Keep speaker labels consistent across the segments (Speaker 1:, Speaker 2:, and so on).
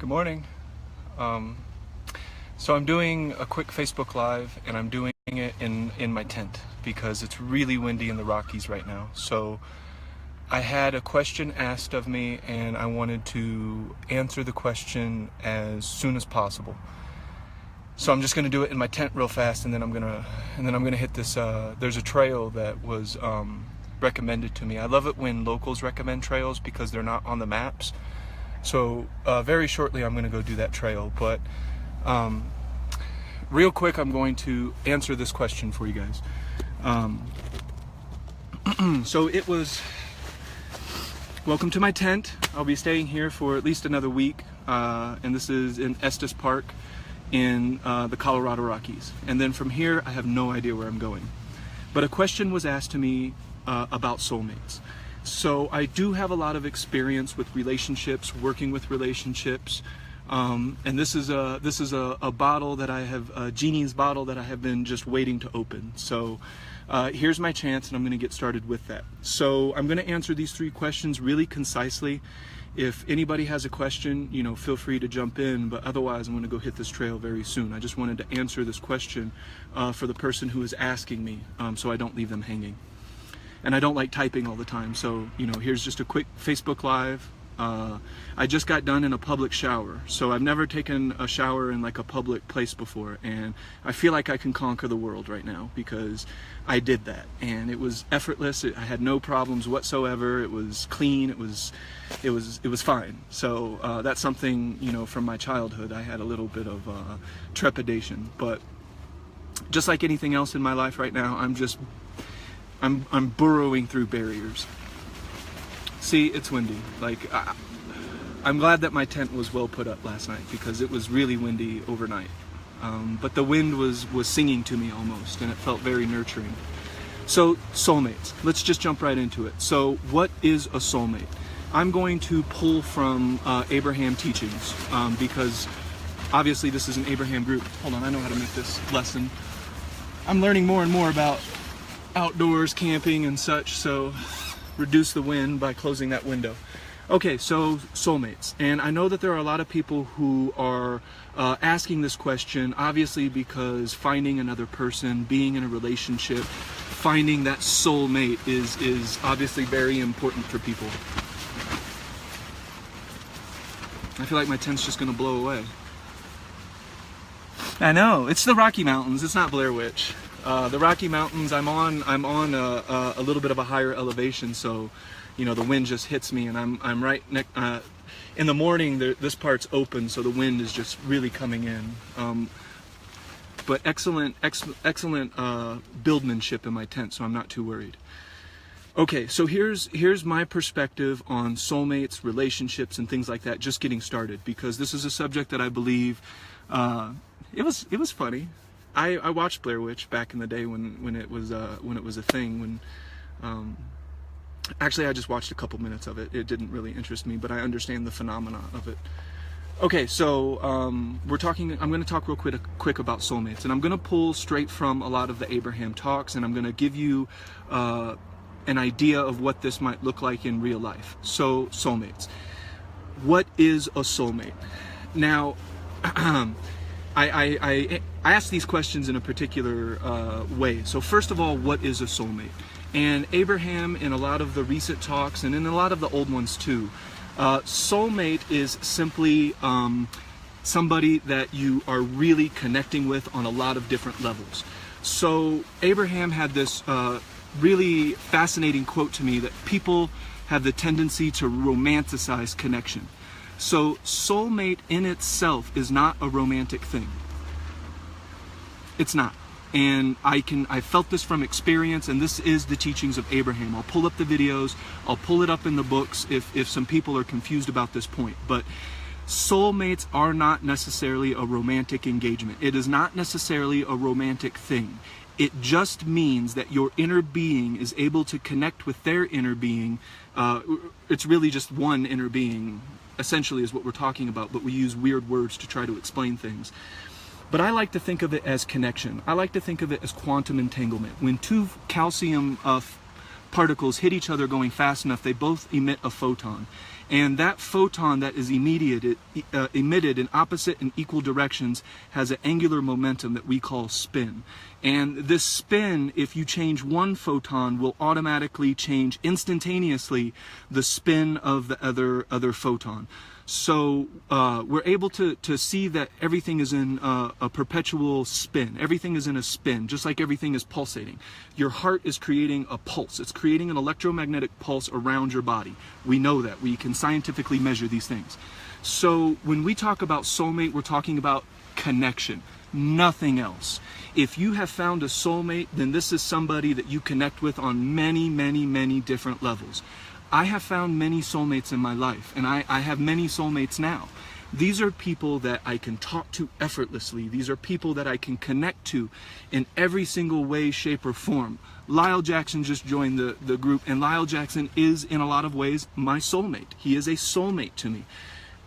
Speaker 1: Good morning. Um, so I'm doing a quick Facebook Live, and I'm doing it in my tent because it's really windy in the Rockies right now. So I had a question asked of me, and I wanted to answer the question as soon as possible. So I'm just going to do it in my tent real fast, and then I'm gonna hit this. There's a trail that was recommended to me. I love it when locals recommend trails because they're not on the maps. So very shortly I'm going to go do that trail, but real quick I'm going to answer this question for you guys. So it was, welcome to my tent. I'll be staying here for at least another week, and this is in Estes Park in the Colorado Rockies. And then from here I have no idea where I'm going. But a question was asked to me about soulmates. So I do have a lot of experience with relationships, working with relationships, and this is a bottle that I have, a genie's bottle that I have been just waiting to open. So here's my chance, and I'm going to get started with that. So I'm going to answer these three questions really concisely. If anybody has a question, you know, feel free to jump in, but otherwise I'm going to go hit this trail very soon. I just wanted to answer this question for the person who is asking me, so I don't leave them hanging. And I don't like typing all the time, so you know, here's just a quick Facebook Live. I just got done in a public shower, so I've never taken a shower in like a public place before, and I feel like I can conquer the world right now because I did that, and it was effortless. I had no problems whatsoever. It was clean. It was fine. So that's something, you know, from my childhood. I had a little bit of trepidation, but just like anything else in my life right now, I'm burrowing through barriers. See, it's windy. Like, I'm glad that my tent was well put up last night because it was really windy overnight. But the wind was singing to me almost, and it felt very nurturing. So, soulmates. Let's just jump right into it. So, what is a soulmate? I'm going to pull from Abraham teachings because obviously this is an Abraham group. Hold on, I know how to make this lesson. I'm learning more and more about outdoors, camping and such, so reduce the wind by closing that window. Okay, so soulmates. And I know that there are a lot of people who are asking this question, obviously because finding another person, being in a relationship, finding that soulmate is obviously very important for people. I feel like my tent's just gonna blow away. I know, it's the Rocky Mountains, it's not Blair Witch. The Rocky Mountains, I'm on a little bit of a higher elevation, so you know the wind just hits me, and I'm right next. In the morning, this part's open, so the wind is just really coming in. But excellent buildmanship in my tent, so I'm not too worried. Okay, so here's my perspective on soulmates, relationships, and things like that. Just getting started, because this is a subject that I believe it was funny. I watched Blair Witch back in the day when it was a thing. Actually, I just watched a couple minutes of it. It didn't really interest me, but I understand the phenomena of it. Okay, so I'm going to talk real quick about soulmates, and I'm going to pull straight from a lot of the Abraham talks, and I'm going to give you an idea of what this might look like in real life. So, soulmates. What is a soulmate? Now, I ask these questions in a particular way. So first of all, what is a soulmate? And Abraham, in a lot of the recent talks, and in a lot of the old ones too, soulmate is simply somebody that you are really connecting with on a lot of different levels. So Abraham had this really fascinating quote to me that people have the tendency to romanticize connection. So soulmate in itself is not a romantic thing. It's not. And I felt this from experience, and this is the teachings of Abraham. I'll pull up the videos, I'll pull it up in the books if some people are confused about this point. But soulmates are not necessarily a romantic engagement. It is not necessarily a romantic thing. It just means that your inner being is able to connect with their inner being. It's really just one inner being, essentially, is what we're talking about, but we use weird words to try to explain things. But I like to think of it as connection. I like to think of it as quantum entanglement. When two calcium particles hit each other going fast enough, they both emit a photon. And that photon that is emitted in opposite and equal directions has an angular momentum that we call spin. And this spin, if you change one photon, will automatically change instantaneously the spin of the other photon. So we're able to see that everything is in a perpetual spin. Everything is in a spin, just like everything is pulsating. Your heart is creating a pulse. It's creating an electromagnetic pulse around your body. We know that. We can scientifically measure these things. So when we talk about soulmate, we're talking about connection, nothing else. If you have found a soulmate, then this is somebody that you connect with on many, many, many different levels. I have found many soulmates in my life, and I have many soulmates now. These are people that I can talk to effortlessly. These are people that I can connect to in every single way, shape, or form. Lyle Jackson just joined the group, and Lyle Jackson is, in a lot of ways, my soulmate. He is a soulmate to me.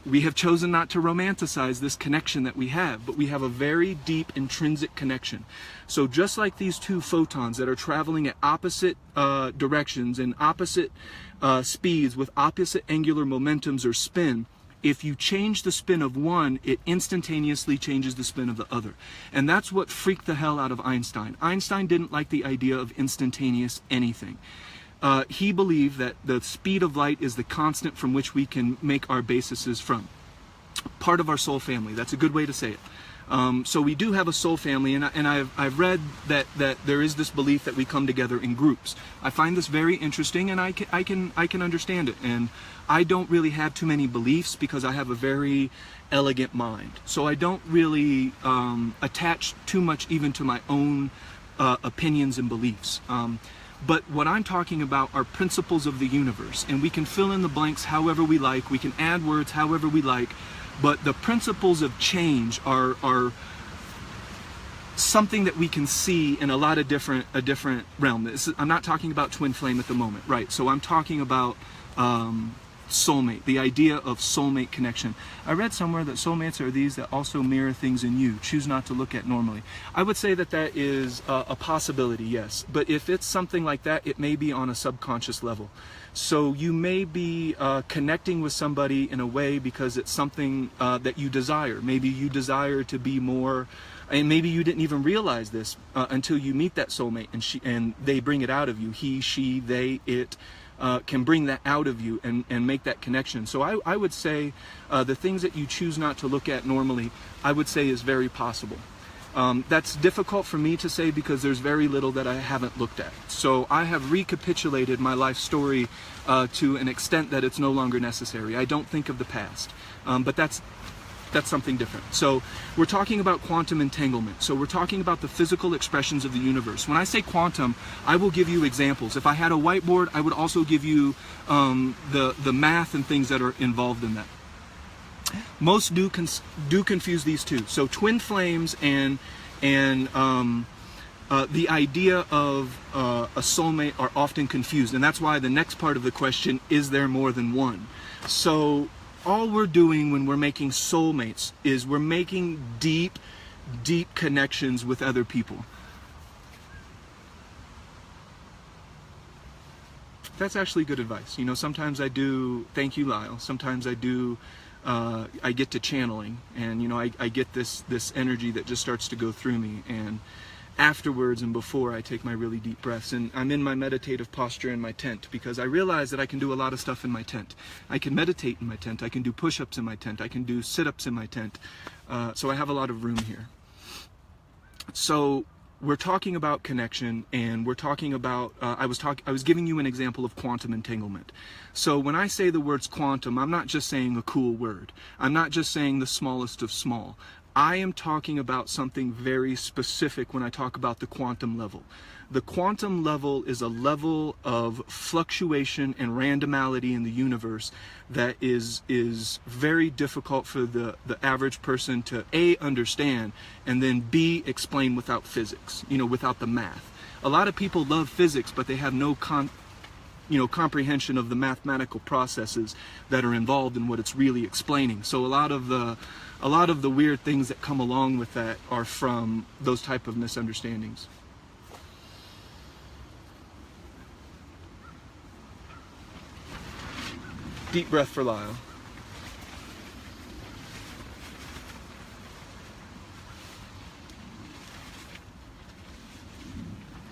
Speaker 1: We have chosen not to romanticize this connection that we have, but we have a very deep intrinsic connection. So just like these two photons that are traveling at opposite directions and opposite speeds with opposite angular momentums or spin, if you change the spin of one, it instantaneously changes the spin of the other. And that's what freaked the hell out of Einstein. Einstein didn't like the idea of instantaneous anything. He believed that the speed of light is the constant from which we can make our basises from. Part of our soul family. That's a good way to say it. So we do have a soul family, and I've read that there is this belief that we come together in groups. I find this very interesting, and I can understand it. And I don't really have too many beliefs because I have a very elegant mind. So I don't really attach too much even to my own opinions and beliefs. But what I'm talking about are principles of the universe, and we can fill in the blanks however we like, we can add words however we like, but the principles of change are something that we can see in a different realm. I'm not talking about twin flame at the moment, right? So I'm talking about soulmate, the idea of soulmate connection. I read somewhere that soulmates are these that also mirror things in you, choose not to look at normally. I would say that that is a possibility, yes. But if it's something like that, it may be on a subconscious level. So you may be connecting with somebody in a way because it's something that you desire. Maybe you desire to be more, and maybe you didn't even realize this until you meet that soulmate and they bring it out of you. He, she, they, it. Can bring that out of you and make that connection. So I would say the things that you choose not to look at normally, I would say is very possible. That's difficult for me to say because there's very little that I haven't looked at. So I have recapitulated my life story to an extent that it's no longer necessary. I don't think of the past, but that's something different. So we're talking about quantum entanglement. So we're talking about the physical expressions of the universe. When I say quantum, I will give you examples. If I had a whiteboard, I would also give you the math and things that are involved in that. Most do confuse these two. So twin flames and the idea of a soulmate are often confused. And that's why the next part of the question, is there more than one? So all we're doing when we're making soulmates is we're making deep, deep connections with other people. That's actually good advice. You know, sometimes I do, thank you, Lyle, sometimes I do, I get to channeling, and, you know, I get this energy that just starts to go through me, and afterwards and before I take my really deep breaths, and I'm in my meditative posture in my tent because I realize that I can do a lot of stuff in my tent. I can meditate in my tent, I can do push-ups in my tent, I can do sit-ups in my tent, so I have a lot of room here. So we're talking about connection, and we're talking about, I was giving you an example of quantum entanglement. So when I say the words quantum, I'm not just saying a cool word. I'm not just saying the smallest of small. I am talking about something very specific when I talk about the quantum level. The quantum level is a level of fluctuation and randomity in the universe that is very difficult for the average person to A, understand, and then B, explain without physics, you know, without the math. A lot of people love physics, but they have no comprehension of the mathematical processes that are involved in what it's really explaining. So a lot of the weird things that come along with that are from those type of misunderstandings. Deep breath for Lyle.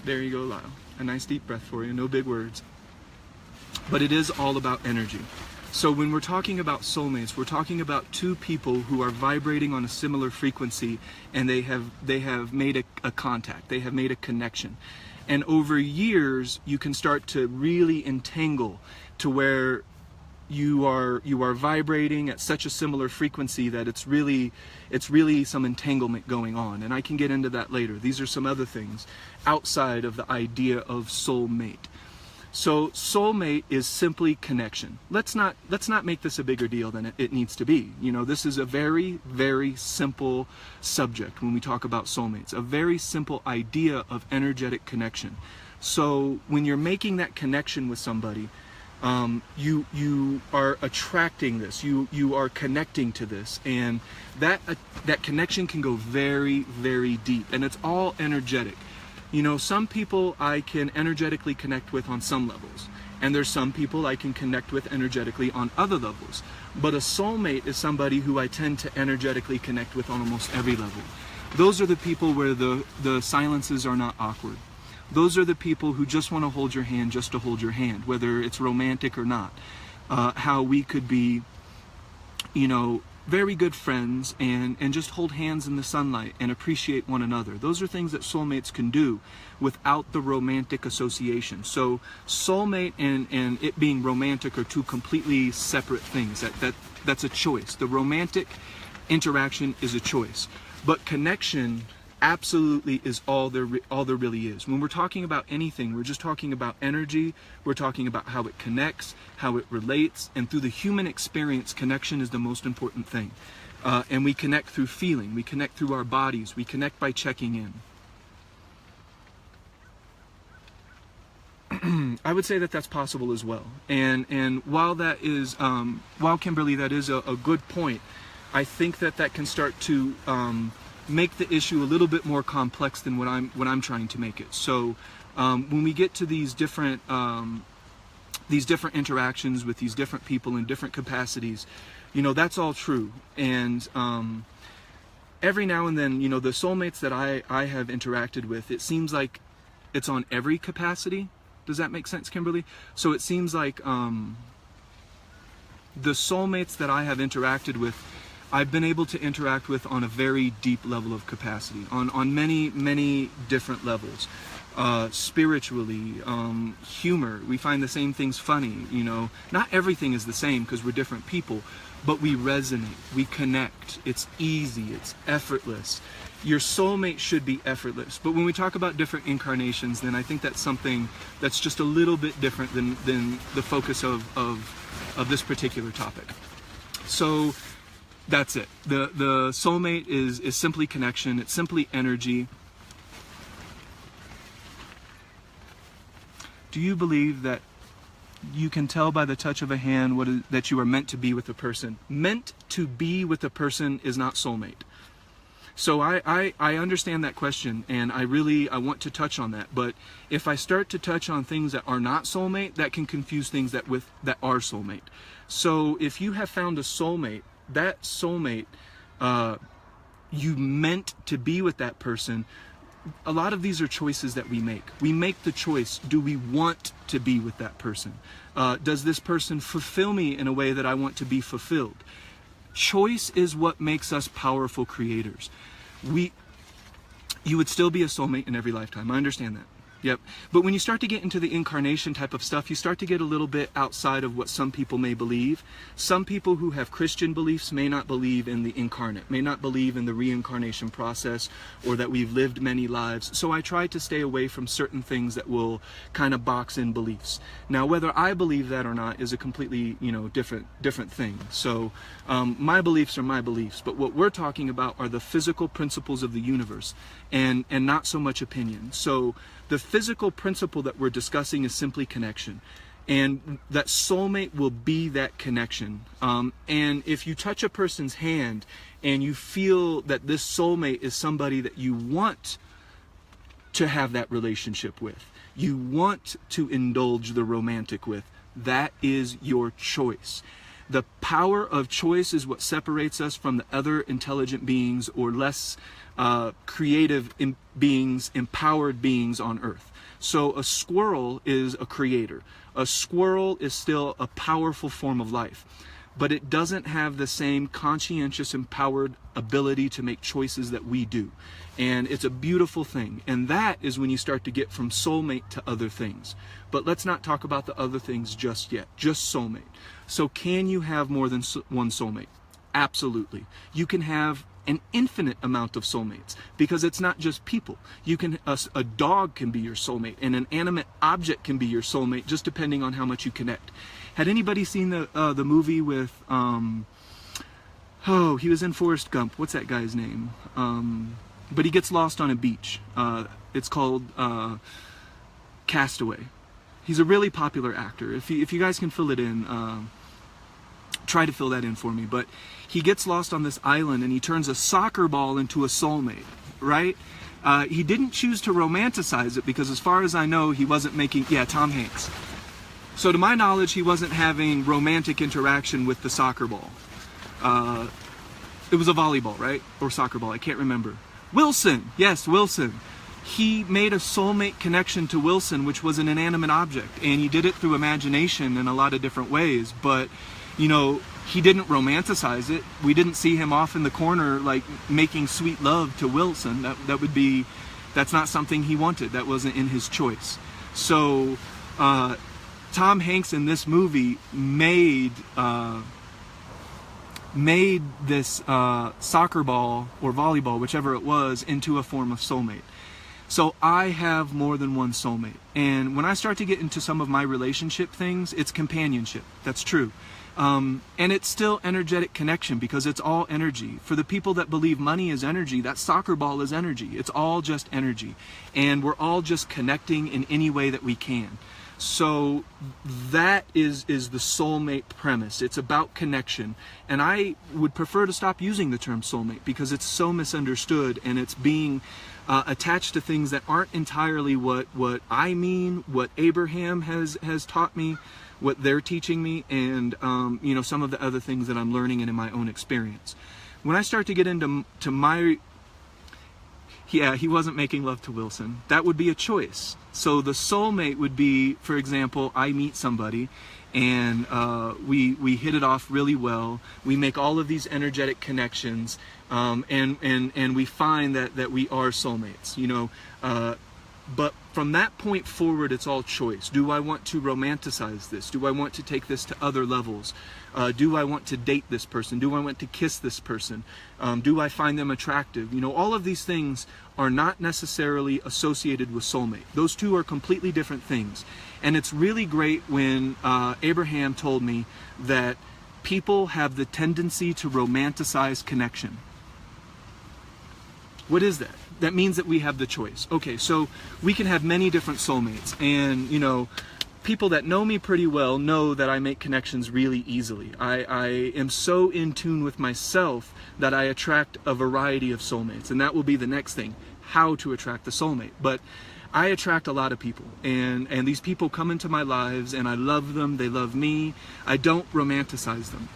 Speaker 1: There you go, Lyle. A nice deep breath for you, no big words. But it is all about energy. So when we're talking about soulmates, we're talking about two people who are vibrating on a similar frequency, and they have made a contact, they have made a connection. And over years, you can start to really entangle to where you are vibrating at such a similar frequency that it's really some entanglement going on. And I can get into that later. These are some other things outside of the idea of soulmate. So soulmate is simply connection. Let's not make this a bigger deal than it needs to be. You know, this is a very, very simple subject when we talk about soulmates. A very simple idea of energetic connection. So when you're making that connection with somebody, you are attracting this. You are connecting to this, and that connection can go very, very deep, and it's all energetic. You know, some people I can energetically connect with on some levels, and there's some people I can connect with energetically on other levels. But a soulmate is somebody who I tend to energetically connect with on almost every level. Those are the people where the silences are not awkward. Those are the people who just want to hold your hand just to hold your hand, whether it's romantic or not. How we could be, you know, very good friends and just hold hands in the sunlight and appreciate one another. Those are things that soulmates can do without the romantic association. So soulmate and it being romantic are two completely separate things. That's a choice. The romantic interaction is a choice, but connection absolutely is all there really is. When we're talking about anything, we're just talking about energy. We're talking about how it connects, how it relates, and through the human experience, connection is the most important thing. And we connect through feeling, we connect through our bodies, we connect by checking in. I would say that that's possible as well. And while that is, while Kimberly, that is a good point, I think that can start to make the issue a little bit more complex than what I'm trying to make it. So when we get to these different interactions with these different people in different capacities, you know, that's all true. And every now and then, you know, the soulmates that I have interacted with, it seems like it's on every capacity. Does that make sense, Kimberly? So it seems like the soulmates that I have interacted with, I've been able to interact with on a very deep level of capacity, on many different levels. Spiritually, humor, we find the same things funny, you know. Not everything is the same because we're different people, but we resonate, we connect, it's easy, it's effortless. Your soulmate should be effortless, but when we talk about different incarnations, then I think that's something that's just a little bit different than the focus of this particular topic. So that's it. The soulmate is simply connection. It's simply energy. Do you believe that you can tell by the touch of a hand that you are meant to be with a person? Meant to be with a person is not soulmate. So I understand that question, and I want to touch on that. But if I start to touch on things that are not soulmate, that can confuse things that are soulmate. So if you have found a soulmate, that soulmate, you meant to be with that person. A lot of these are choices that we make. We make the choice, do we want to be with that person? Does this person fulfill me in a way that I want to be fulfilled? Choice is what makes us powerful creators. You would still be a soulmate in every lifetime. I understand that. Yep. But when you start to get into the incarnation type of stuff, you start to get a little bit outside of what some people may believe. Some people who have Christian beliefs may not believe in the incarnate, may not believe in the reincarnation process, or that we've lived many lives. So I try to stay away from certain things that will kind of box in beliefs. Now, whether I believe that or not is a completely, you know, different thing. So my beliefs are my beliefs, but what we're talking about are the physical principles of the universe, and not so much opinion. So the physical principle that we're discussing is simply connection, and that soulmate will be that connection. And if you touch a person's hand and you feel that this soulmate is somebody that you want to have that relationship with, you want to indulge the romantic with, That is your choice. The power of choice is what separates us from the other intelligent beings or less creative beings, empowered beings on Earth. So a squirrel is a creator. A squirrel is still a powerful form of life, but it doesn't have the same conscientious, empowered ability to make choices that we do. And it's a beautiful thing. And that is when you start to get from soulmate to other things. But let's not talk about the other things just yet, just soulmate. So can you have more than one soulmate? Absolutely. You can have an infinite amount of soulmates, because it's not just people. You can a dog can be your soulmate, and an animate object can be your soulmate, just depending on how much you connect. Had anybody seen the movie with oh, he was in Forrest Gump, what's that guy's name, but he gets lost on a beach, it's called Castaway. He's a really popular actor. If you guys can fill it in, try to fill that in for me. But he gets lost on this island and he turns a soccer ball into a soulmate, right? He didn't choose to romanticize it, because as far as I know, he wasn't making, yeah, Tom Hanks. So to my knowledge, he wasn't having romantic interaction with the soccer ball. It was a volleyball, right? Or soccer ball, I can't remember. Wilson, yes, Wilson. He made a soulmate connection to Wilson, which was an inanimate object, and he did it through imagination in a lot of different ways, but you know, he didn't romanticize it. We didn't see him off in the corner like making sweet love to Wilson. That's not something he wanted. That wasn't in his choice. So Tom Hanks in this movie made this soccer ball or volleyball, whichever it was, into a form of soulmate. So I have more than one soulmate. And when I start to get into some of my relationship things, it's companionship. That's true. And it's still energetic connection, because it's all energy. For the people that believe money is energy, that soccer ball is energy. It's all just energy. And we're all just connecting in any way that we can. So that is the soulmate premise. It's about connection. And I would prefer to stop using the term soulmate, because it's so misunderstood, and it's being attached to things that aren't entirely what I mean, what Abraham has taught me, what they're teaching me, and you know, some of the other things that I'm learning and in my own experience. When I start to get into my, yeah, he wasn't making love to Wilson. That would be a choice. So the soulmate would be, for example, I meet somebody and we hit it off really well. We make all of these energetic connections, and we find that we are soulmates, you know. But from that point forward, it's all choice. Do I want to romanticize this? Do I want to take this to other levels? Do I want to date this person? Do I want to kiss this person? Do I find them attractive? You know, all of these things are not necessarily associated with soulmate. Those two are completely different things. And it's really great when Abraham told me that people have the tendency to romanticize connection. What is that? That means that we have the choice. Okay, so we can have many different soulmates, and you know, people that know me pretty well know that I make connections really easily. I am so in tune with myself that I attract a variety of soulmates, and that will be the next thing, how to attract the soulmate. But I attract a lot of people, and these people come into my lives, and I love them, they love me. I don't romanticize them.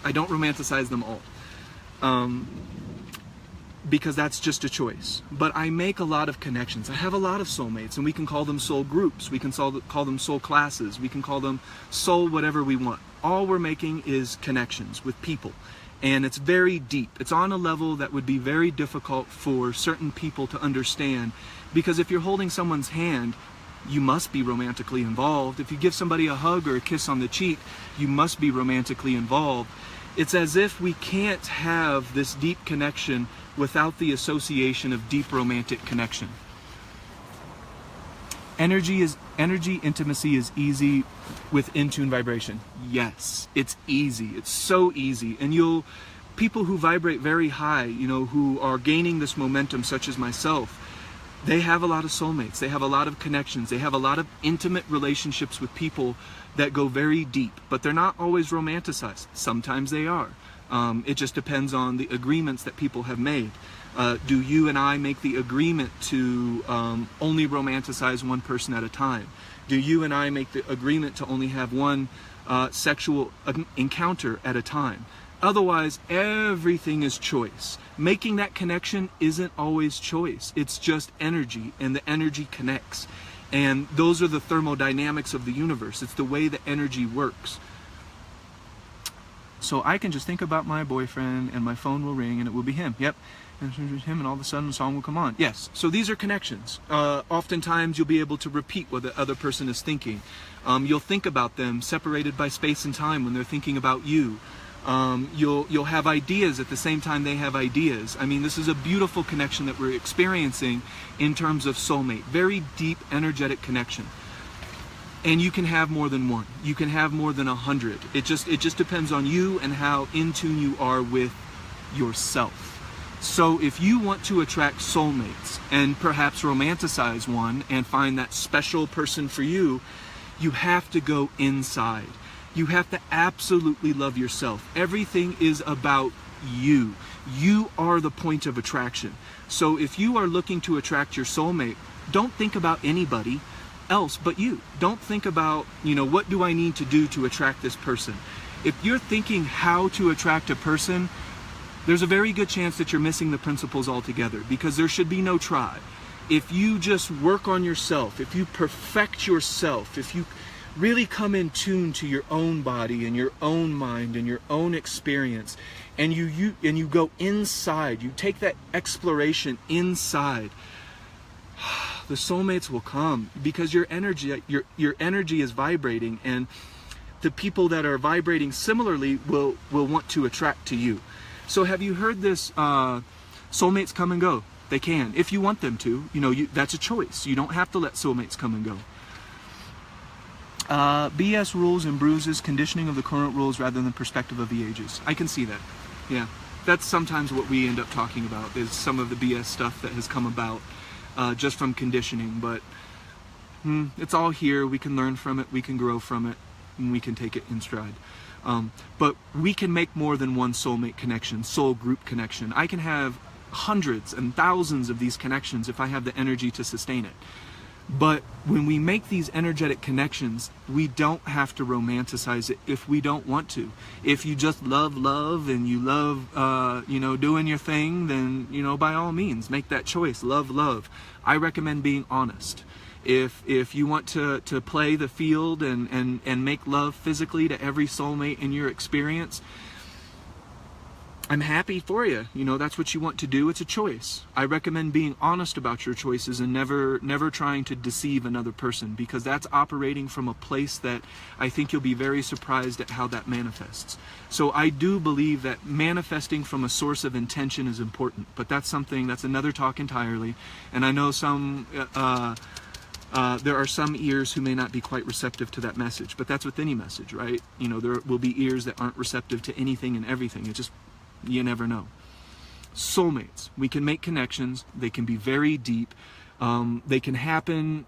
Speaker 1: I don't romanticize them all. Because that's just a choice. But I make a lot of connections. I have a lot of soulmates, and we can call them soul groups, we can call them soul classes, we can call them soul whatever we want. All we're making is connections with people, and it's very deep. It's on a level that would be very difficult for certain people to understand, because if you're holding someone's hand, you must be romantically involved. If you give somebody a hug or a kiss on the cheek, you must be romantically involved. It's as if we can't have this deep connection without the association of deep romantic connection. Energy, intimacy is easy with in-tune vibration. Yes, it's easy. It's so easy. And people who vibrate very high, you know, who are gaining this momentum, such as myself, they have a lot of soulmates. They have a lot of connections. They have a lot of intimate relationships with people that go very deep, but they're not always romanticized. Sometimes they are. It just depends on the agreements that people have made. Do you and I make the agreement to only romanticize one person at a time? Do you and I make the agreement to only have one sexual encounter at a time? Otherwise, everything is choice. Making that connection isn't always choice. It's just energy, and the energy connects. And those are the thermodynamics of the universe. It's the way the energy works. So I can just think about my boyfriend, and my phone will ring, and it will be him. Yep. And him, and all of a sudden the song will come on. Yes. So these are connections. Oftentimes you'll be able to repeat what the other person is thinking. You'll think about them separated by space and time when they're thinking about you. You'll have ideas at the same time they have ideas. I mean, this is a beautiful connection that we're experiencing in terms of soulmate. Very deep, energetic connection. And you can have more than one. You can have more than 100. It just depends on you and how in tune you are with yourself. So if you want to attract soulmates and perhaps romanticize one and find that special person for you, you have to go inside. You have to absolutely love yourself. Everything is about you. You are the point of attraction. So if you are looking to attract your soulmate, don't think about anybody else but you. Don't think about, what do I need to do to attract this person? If you're thinking how to attract a person, there's a very good chance that you're missing the principles altogether, because there should be no try. If you just work on yourself, if you perfect yourself, if you really come in tune to your own body and your own mind and your own experience, and you go inside, you take that exploration inside, the soulmates will come, because your energy is vibrating, and the people that are vibrating similarly will want to attract to you. So have you heard this, soulmates come and go? They can, if you want them to. That's a choice. You don't have to let soulmates come and go. BS rules and bruises, conditioning of the current rules rather than perspective of the ages. I can see that. Yeah. That's sometimes what we end up talking about, is some of the BS stuff that has come about just from conditioning. But it's all here. We can learn from it. We can grow from it. And we can take it in stride. But we can make more than one soulmate connection, soul group connection. I can have hundreds and thousands of these connections if I have the energy to sustain it. But when we make these energetic connections, we don't have to romanticize it if we don't want to. If you just love and you love, doing your thing, then, by all means, make that choice. Love. I recommend being honest. If you want to play the field and make love physically to every soulmate in your experience, I'm happy for you. That's what you want to do. It's a choice. I recommend being honest about your choices and never trying to deceive another person, because that's operating from a place that I think you'll be very surprised at how that manifests. So I do believe that manifesting from a source of intention is important, but that's another talk entirely. And I know there are some ears who may not be quite receptive to that message, but that's with any message, right? There will be ears that aren't receptive to anything and everything. You never know. Soulmates. We can make connections. They can be very deep. They can happen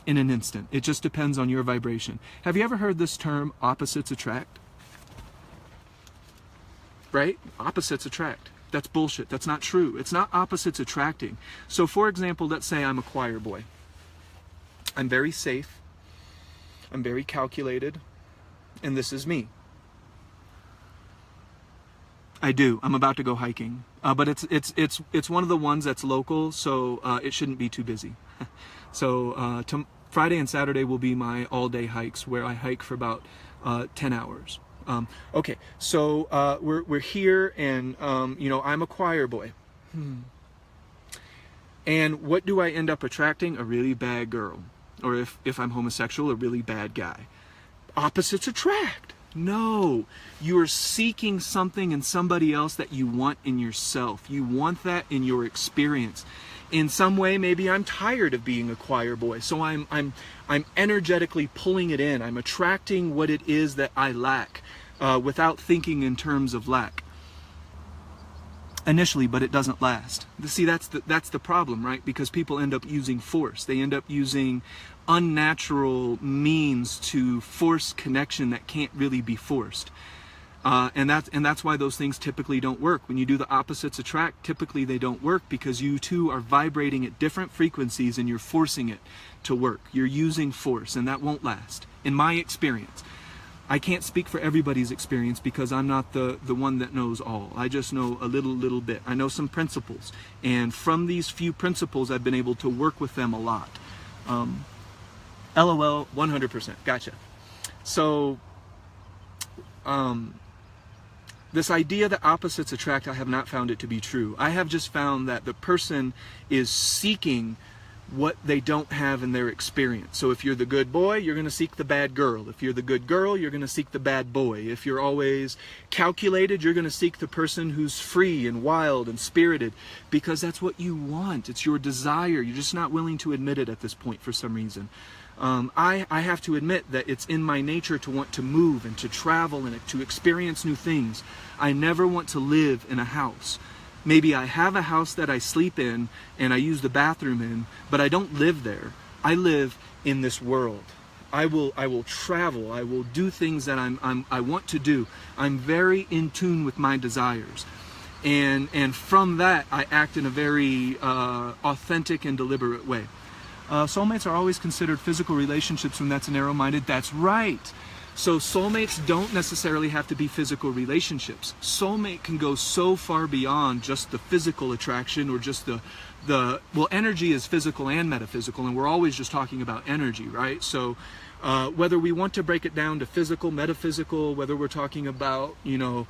Speaker 1: in an instant. It just depends on your vibration. Have you ever heard this term, opposites attract? Right? Opposites attract. That's bullshit. That's not true. It's not opposites attracting. So for example, let's say I'm a choir boy. I'm very safe. I'm very calculated. And this is me. I do. I'm about to go hiking, but it's one of the ones that's local, so it shouldn't be too busy. So Friday and Saturday will be my all-day hikes, where I hike for about 10 hours. Okay, so we're here, and I'm a choir boy. And what do I end up attracting? A really bad girl, or if I'm homosexual, a really bad guy. Opposites attract. No, you are seeking something in somebody else that you want in yourself. You want that in your experience. In some way, maybe I'm tired of being a choir boy, so I'm energetically pulling it in. I'm attracting what it is that I lack, without thinking in terms of lack. Initially, but it doesn't last. See, that's the problem, right? Because people end up using force. They end up using unnatural means to force connection that can't really be forced. And that's why those things typically don't work. When you do the opposites attract, typically they don't work because you two are vibrating at different frequencies and you're forcing it to work. You're using force, and that won't last, in my experience. I can't speak for everybody's experience because I'm not the one that knows all. I just know a little bit. I know some principles, and from these few principles I've been able to work with them a lot. LOL, 100%. Gotcha. So, this idea that opposites attract, I have not found it to be true. I have just found that the person is seeking what they don't have in their experience. So if you're the good boy, you're going to seek the bad girl. If you're the good girl, you're going to seek the bad boy. If you're always calculated, you're going to seek the person who's free and wild and spirited, because that's what you want. It's your desire. You're just not willing to admit it at this point for some reason. I have to admit that it's in my nature to want to move and to travel and to experience new things. I never want to live in a house. Maybe I have a house that I sleep in and I use the bathroom in, but I don't live there. I live in this world. I will travel. I will do things that I want to do. I'm very in tune with my desires. And from that, I act in a very authentic and deliberate way. Soulmates are always considered physical relationships when that's narrow-minded. That's right. So soulmates don't necessarily have to be physical relationships. Soulmate can go so far beyond just the physical attraction or just well, energy is physical and metaphysical, and we're always just talking about energy, right? So whether we want to break it down to physical, metaphysical, whether we're talking about, you know,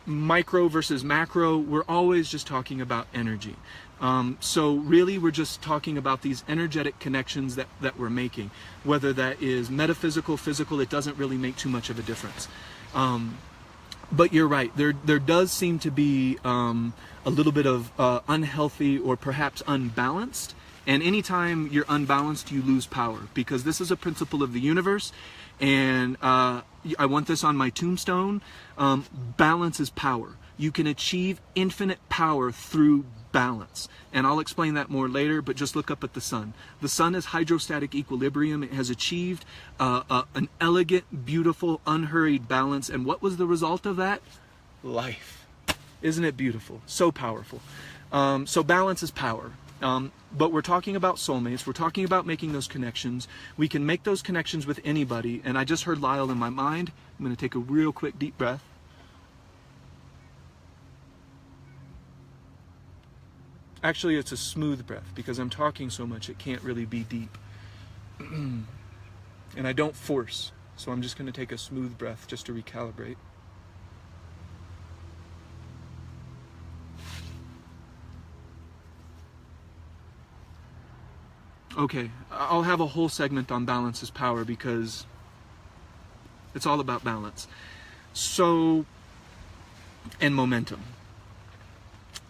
Speaker 1: micro versus macro, we're always just talking about energy. So really we're just talking about these energetic connections that we're making. Whether that is metaphysical, physical, it doesn't really make too much of a difference. But you're right, there does seem to be a little bit of unhealthy or perhaps unbalanced. And anytime you're unbalanced, you lose power, because this is a principle of the universe. And I want this on my tombstone. Balance is power. You can achieve infinite power through balance. And I'll explain that more later, but just look up at the sun. The sun is hydrostatic equilibrium. It has achieved an elegant, beautiful, unhurried balance. And what was the result of that? Life. Isn't it beautiful? So powerful. So balance is power. But we're talking about soulmates. We're talking about making those connections. We can make those connections with anybody. And I just heard Lyle in my mind. I'm going to take a real quick deep breath. Actually, it's a smooth breath, because I'm talking so much it can't really be deep. And I don't force, so I'm just going to take a smooth breath just to recalibrate. Okay, I'll have a whole segment on balance is power, because it's all about balance. So, and momentum.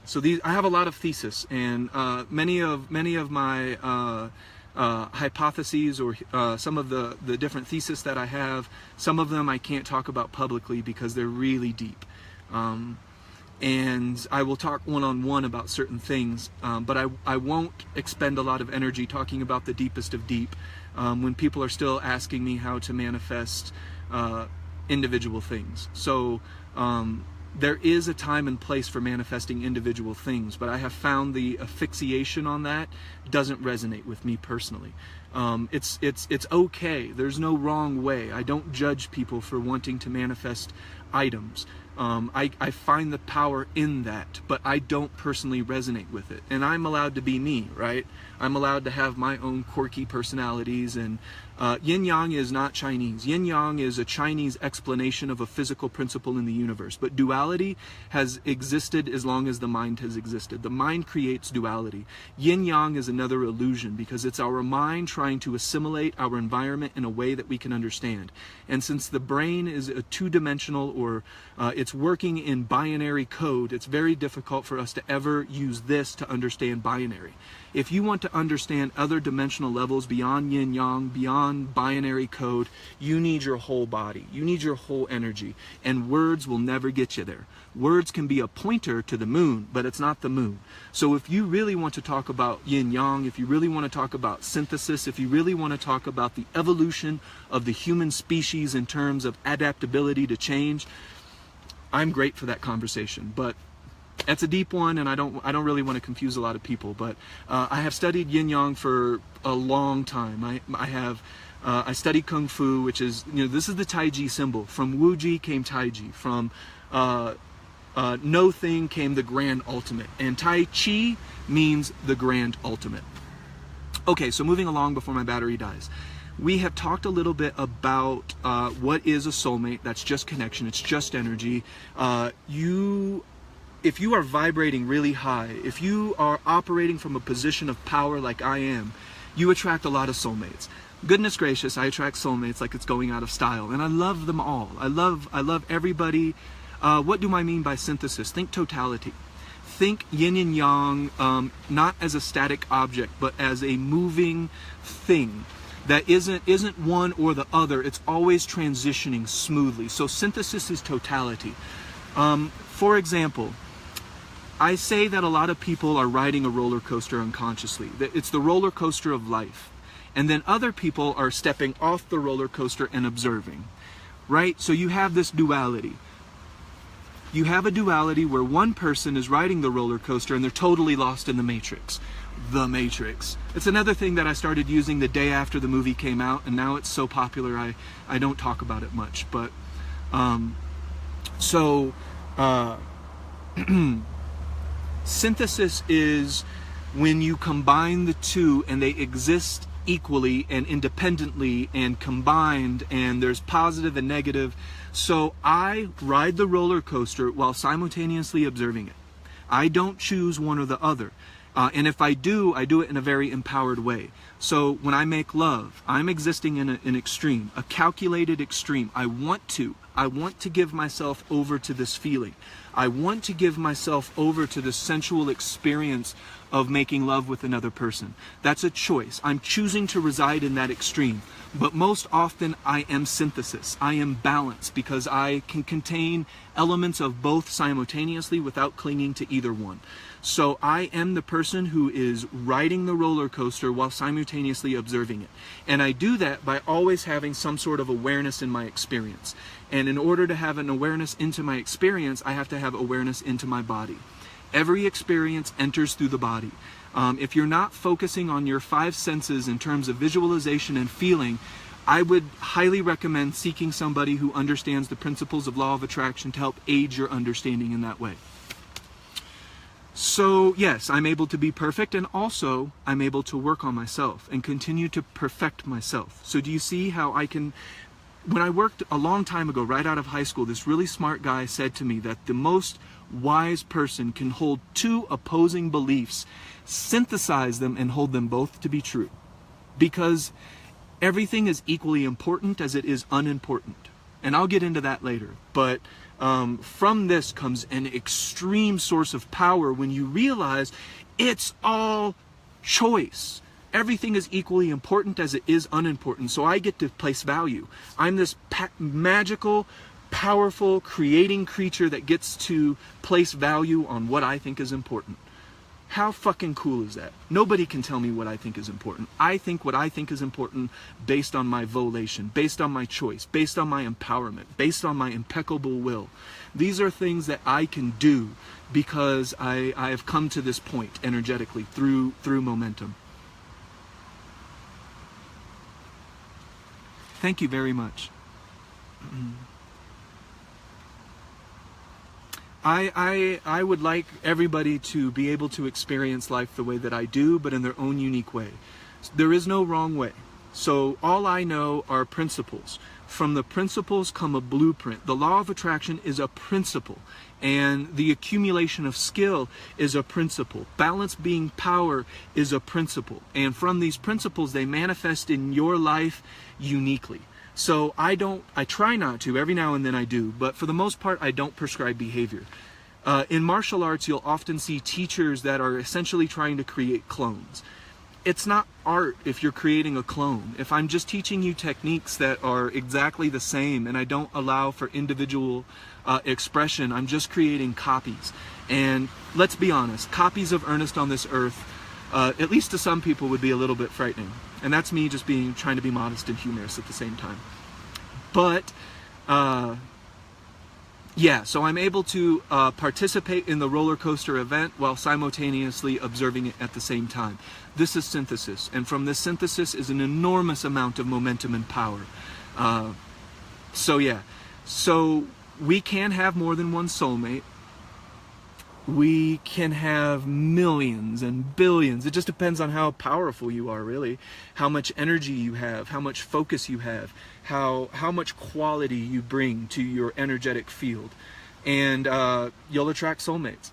Speaker 1: So I have a lot of thesis, and many of my hypotheses, or some of the different theses that I have, some of them I can't talk about publicly because they're really deep. And I will talk one-on-one about certain things, but I won't expend a lot of energy talking about the deepest of deep when people are still asking me how to manifest individual things. So there is a time and place for manifesting individual things, but I have found the asphyxiation on that doesn't resonate with me personally. It's okay. There's no wrong way. I don't judge people for wanting to manifest items. I find the power in that, but I don't personally resonate with it. And I'm allowed to be me, right? I'm allowed to have my own quirky personalities, and yin-yang is not Chinese. Yin-yang is a Chinese explanation of a physical principle in the universe, but duality has existed as long as the mind has existed. The mind creates duality. Yin-yang is another illusion, because it's our mind trying to assimilate our environment in a way that we can understand. And since the brain is a two-dimensional, or it's working in binary code, it's very difficult for us to ever use this to understand binary. If you want to understand other dimensional levels beyond yin-yang, beyond non-binary code. You need your whole body. You need your whole energy. And words will never get you there. Words can be a pointer to the moon, but it's not the moon. So if you really want to talk about yin-yang, if you really want to talk about synthesis, if you really want to talk about the evolution of the human species in terms of adaptability to change, I'm great for that conversation. But it's a deep one, and I don't really want to confuse a lot of people. But I have studied yin-yang for a long time. I studied Kung Fu, which is, this is the Taiji symbol. From Wuji came Taiji. From no thing came the grand ultimate. And Tai Chi means the grand ultimate. Okay, so moving along before my battery dies. We have talked a little bit about what is a soulmate. That's just connection. It's just energy. If you are vibrating really high, if you are operating from a position of power like I am, you attract a lot of soulmates. Goodness gracious, I attract soulmates like it's going out of style. And I love them all. I love everybody. What do I mean by synthesis? Think totality. Think yin and yang, not as a static object, but as a moving thing that isn't one or the other. It's always transitioning smoothly. So synthesis is totality. For example, I say that a lot of people are riding a roller coaster unconsciously. It's the roller coaster of life. And then other people are stepping off the roller coaster and observing. Right? So you have this duality. You have a duality where one person is riding the roller coaster and they're totally lost in the Matrix. The Matrix. It's another thing that I started using the day after the movie came out, and now it's so popular I don't talk about it much. But synthesis is when you combine the two and they exist equally and independently and combined, and there's positive and negative. So I ride the roller coaster while simultaneously observing it. I don't choose one or the other. And if I do it in a very empowered way. So when I make love, I'm existing in an extreme, a calculated extreme. I want to give myself over to this feeling. I want to give myself over to the sensual experience of making love with another person. That's a choice. I'm choosing to reside in that extreme. But most often I am synthesis. I am balance, because I can contain elements of both simultaneously without clinging to either one. So I am the person who is riding the roller coaster while simultaneously observing it. And I do that by always having some sort of awareness in my experience. And in order to have an awareness into my experience, I have to have awareness into my body. Every experience enters through the body. If you're not focusing on your 5 senses in terms of visualization and feeling, I would highly recommend seeking somebody who understands the principles of law of attraction to help aid your understanding in that way. So yes, I'm able to be perfect, and also I'm able to work on myself and continue to perfect myself. So do you see how I can... When I worked a long time ago, right out of high school, this really smart guy said to me that the most wise person can hold 2 opposing beliefs, synthesize them, and hold them both to be true. Because everything is equally important as it is unimportant. And I'll get into that later. But from this comes an extreme source of power when you realize it's all choice. Everything is equally important as it is unimportant. So I get to place value. I'm this magical, powerful, creating creature that gets to place value on what I think is important. How fucking cool is that? Nobody can tell me what I think is important. I think what I think is important based on my volition, based on my choice, based on my empowerment, based on my impeccable will. These are things that I can do because I have come to this point energetically through momentum. Thank you very much. I would like everybody to be able to experience life the way that I do, but in their own unique way. There is no wrong way. So all I know are principles. From the principles come a blueprint. The law of attraction is a principle, and the accumulation of skill is a principle. Balance being power is a principle. And from these principles, they manifest in your life uniquely. So I try not to, every now and then I do, but for the most part I don't prescribe behavior. In martial arts, you'll often see teachers that are essentially trying to create clones. it's not art if you're creating a clone. If I'm just teaching you techniques that are exactly the same and I don't allow for individual expression, I'm just creating copies. And let's be honest, copies of Ernest on this earth, at least to some people, would be a little bit frightening. And that's me just trying to be modest and humorous at the same time. But yeah, so I'm able to participate in the roller coaster event while simultaneously observing it at the same time. This is synthesis, and from this synthesis is an enormous amount of momentum and power. So yeah, so we can have more than one soulmate. We can have millions and billions. It just depends on how powerful you are, really. How much energy you have, how much focus you have, how much quality you bring to your energetic field. And you'll attract soulmates.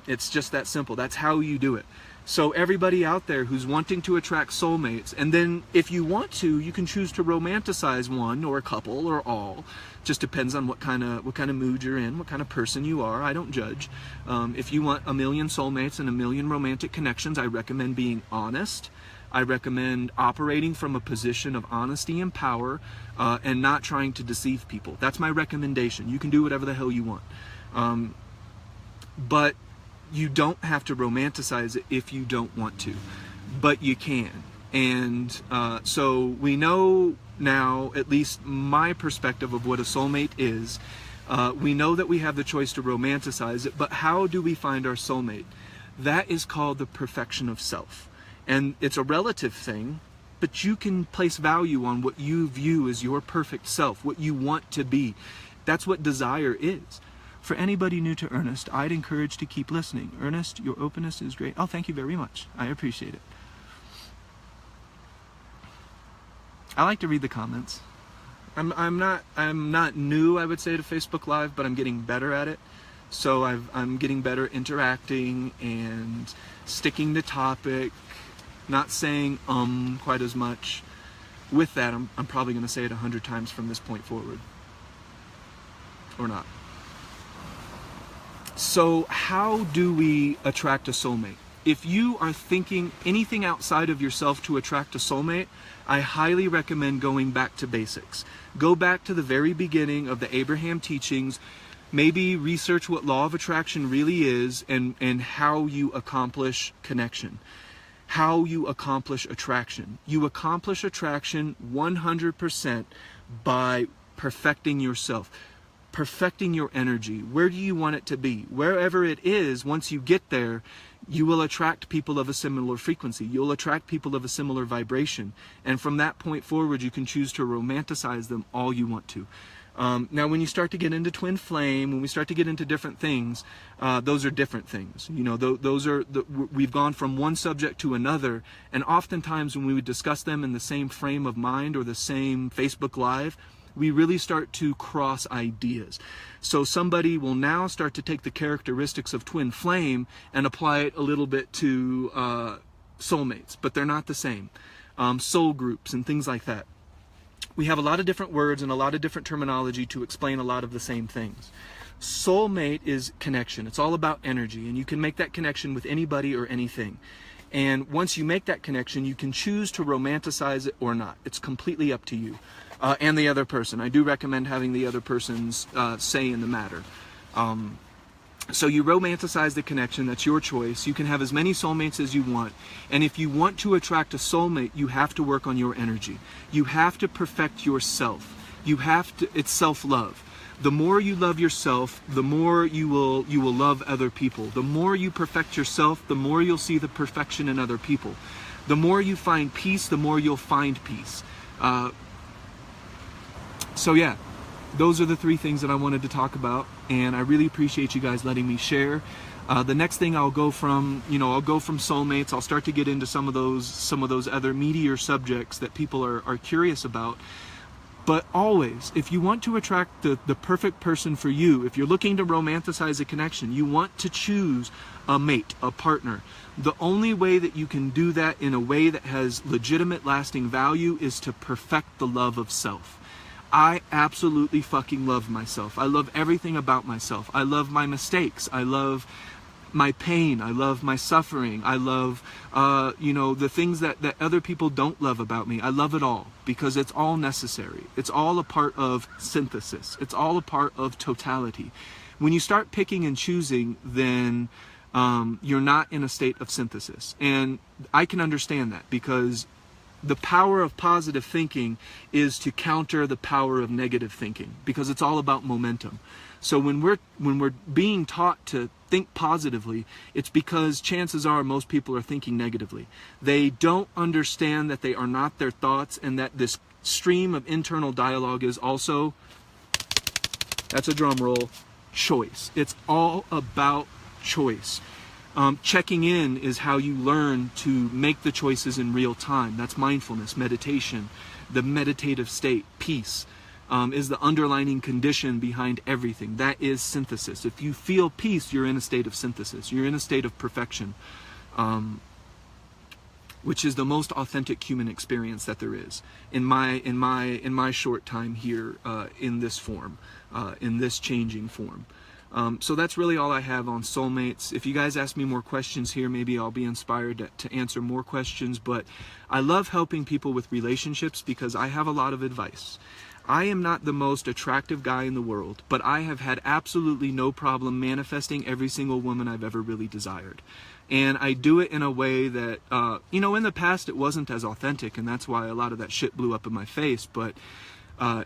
Speaker 1: It's just that simple. That's how you do it. So everybody out there who's wanting to attract soulmates, and then if you want to, you can choose to romanticize one or a couple or all. Just depends on what kind of mood you're in, what kind of person you are. I don't judge. If you want a million soulmates and a million romantic connections, I recommend being honest. I recommend operating from a position of honesty and power, and not trying to deceive people. That's my recommendation. You can do whatever the hell you want. But you don't have to romanticize it if you don't want to, but you can. And so we know now, at least my perspective of what a soulmate is. We know that we have the choice to romanticize it, but how do we find our soulmate? That is called the perfection of self. And it's a relative thing, but you can place value on what you view as your perfect self, what you want to be. That's what desire is. For anybody new to Ernest, I'd encourage to keep listening. Ernest, your openness is great. Oh, thank you very much. I appreciate it. I like to read the comments. I'm not new, I would say, to Facebook Live, but I'm getting better at it. So I'm getting better interacting and sticking to topic, not saying quite as much. With that, I'm probably going to say it 100 times from this point forward. Or not. So how do we attract a soulmate? If you are thinking anything outside of yourself to attract a soulmate, I highly recommend going back to basics. Go back to the very beginning of the Abraham teachings. Maybe research what law of attraction really is and how you accomplish connection. How you accomplish attraction. You accomplish attraction 100% by perfecting yourself. Perfecting your energy. Where do you want it to be? Wherever it is, once you get there, you will attract people of a similar frequency. You'll attract people of a similar vibration. And from that point forward, you can choose to romanticize them all you want to. Now, when you start to get into twin flame, when we start to get into different things, those are different things. You know, we've gone from one subject to another, and oftentimes when we would discuss them in the same frame of mind or the same Facebook Live, we really start to cross ideas. So somebody will now start to take the characteristics of twin flame and apply it a little bit to soulmates, but they're not the same. Soul groups and things like that. We have a lot of different words and a lot of different terminology to explain a lot of the same things. Soulmate is connection. It's all about energy, and you can make that connection with anybody or anything. And once you make that connection, you can choose to romanticize it or not. It's completely up to you. And the other person. I do recommend having the other person's say in the matter. So you romanticize the connection. That's your choice. You can have as many soulmates as you want. And if you want to attract a soulmate, you have to work on your energy. You have to perfect yourself. You have to. It's self-love. The more you love yourself, the more you will love other people. The more you perfect yourself, the more you'll see the perfection in other people. The more you find peace, the more you'll find peace. So yeah, those are the three things that I wanted to talk about, and I really appreciate you guys letting me share. The next thing I'll go from soulmates. I'll start to get into some of those other meatier subjects that people are curious about. But always, if you want to attract the perfect person for you, if you're looking to romanticize a connection, you want to choose a mate, a partner. The only way that you can do that in a way that has legitimate lasting value is to perfect the love of self. I absolutely fucking love myself. I love everything about myself. I love my mistakes. I love my pain. I love my suffering. I love, you know, the things that other people don't love about me. I love it all because it's all necessary. It's all a part of synthesis. It's all a part of totality. When you start picking and choosing, then you're not in a state of synthesis. And I can understand that because the power of positive thinking is to counter the power of negative thinking, because it's all about momentum. So when we're being taught to think positively, it's because chances are most people are thinking negatively. They don't understand that they are not their thoughts, and that this stream of internal dialogue is also, that's a drum roll, choice. It's all about choice. Checking in is how you learn to make the choices in real time. That's mindfulness, meditation, the meditative state, peace, is the underlying condition behind everything. That is synthesis. If you feel peace, you're in a state of synthesis. You're in a state of perfection, which is the most authentic human experience that there is. In my short time here in this form, in this changing form. So that's really all I have on soulmates. If you guys ask me more questions here, maybe I'll be inspired to answer more questions. But I love helping people with relationships because I have a lot of advice. I am not the most attractive guy in the world, but I have had absolutely no problem manifesting every single woman I've ever really desired. And I do it in a way that, you know, in the past it wasn't as authentic, and that's why a lot of that shit blew up in my face. But